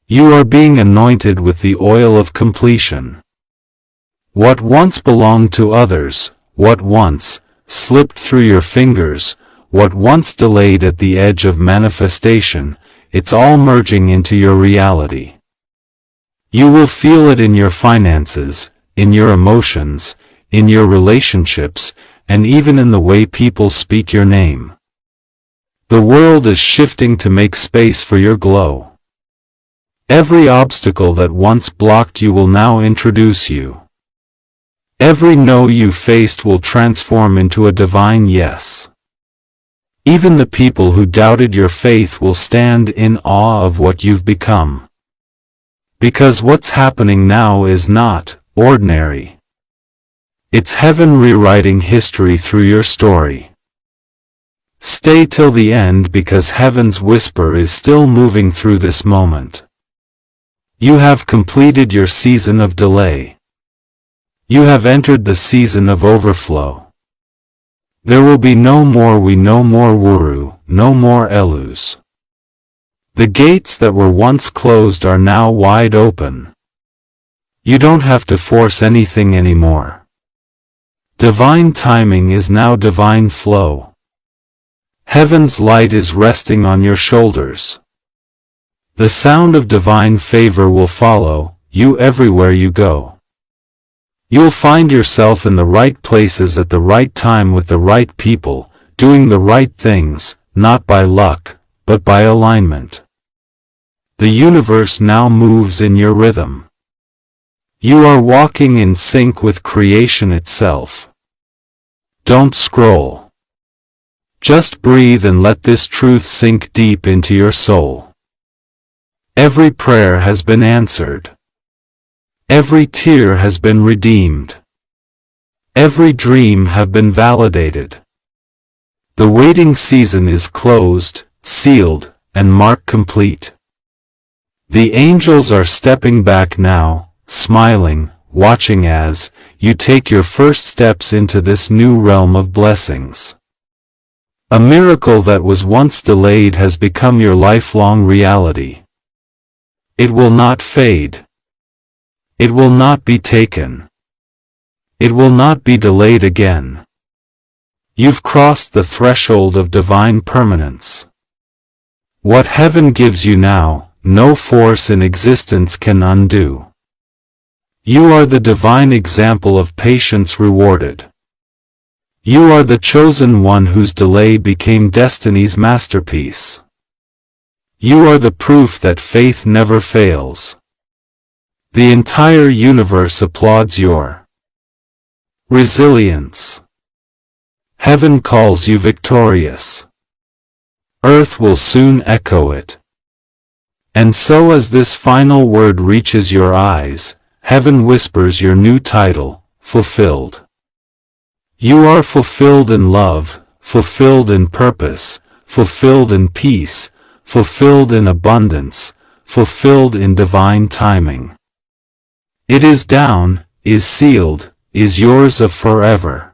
You are being anointed with the oil of completion. What once belonged to others, what once slipped through your fingers, what once delayed at the edge of manifestation, it's all merging into your reality. You will feel it in your finances, in your emotions, in your relationships, and even in the way people speak your name. The world is shifting to make space for your glow. Every obstacle that once blocked you will now introduce you. Every no you faced will transform into a divine yes. Even the people who doubted your faith will stand in awe of what you've become. Because what's happening now is not ordinary. It's heaven rewriting history through your story. Stay till the end because heaven's whisper is still moving through this moment. You have completed your season of delay. You have entered the season of overflow. There will be no more we, no more wuru, no more elus. The gates that were once closed are now wide open. You don't have to force anything anymore. Divine timing is now divine flow. Heaven's light is resting on your shoulders. The sound of divine favor will follow you everywhere you go. You'll find yourself in the right places at the right time with the right people, doing the right things, not by luck, but by alignment. The universe now moves in your rhythm. You are walking in sync with creation itself. Don't scroll. Just breathe and let this truth sink deep into your soul. Every prayer has been answered. Every tear has been redeemed. Every dream have been validated. The waiting season is closed, sealed, and marked complete. The angels are stepping back now, smiling, watching as you take your first steps into this new realm of blessings. A miracle that was once delayed has become your lifelong reality. It will not fade. It will not be taken. It will not be delayed again. You've crossed the threshold of divine permanence. What heaven gives you now, no force in existence can undo. You are the divine example of patience rewarded. You are the chosen one whose delay became destiny's masterpiece. You are the proof that faith never fails. The entire universe applauds your resilience. Heaven calls you victorious. Earth will soon echo it. And so as this final word reaches your eyes, heaven whispers your new title, fulfilled. You are fulfilled in love, fulfilled in purpose, fulfilled in peace, fulfilled in abundance, fulfilled in divine timing. It is down, is sealed, is yours of forever.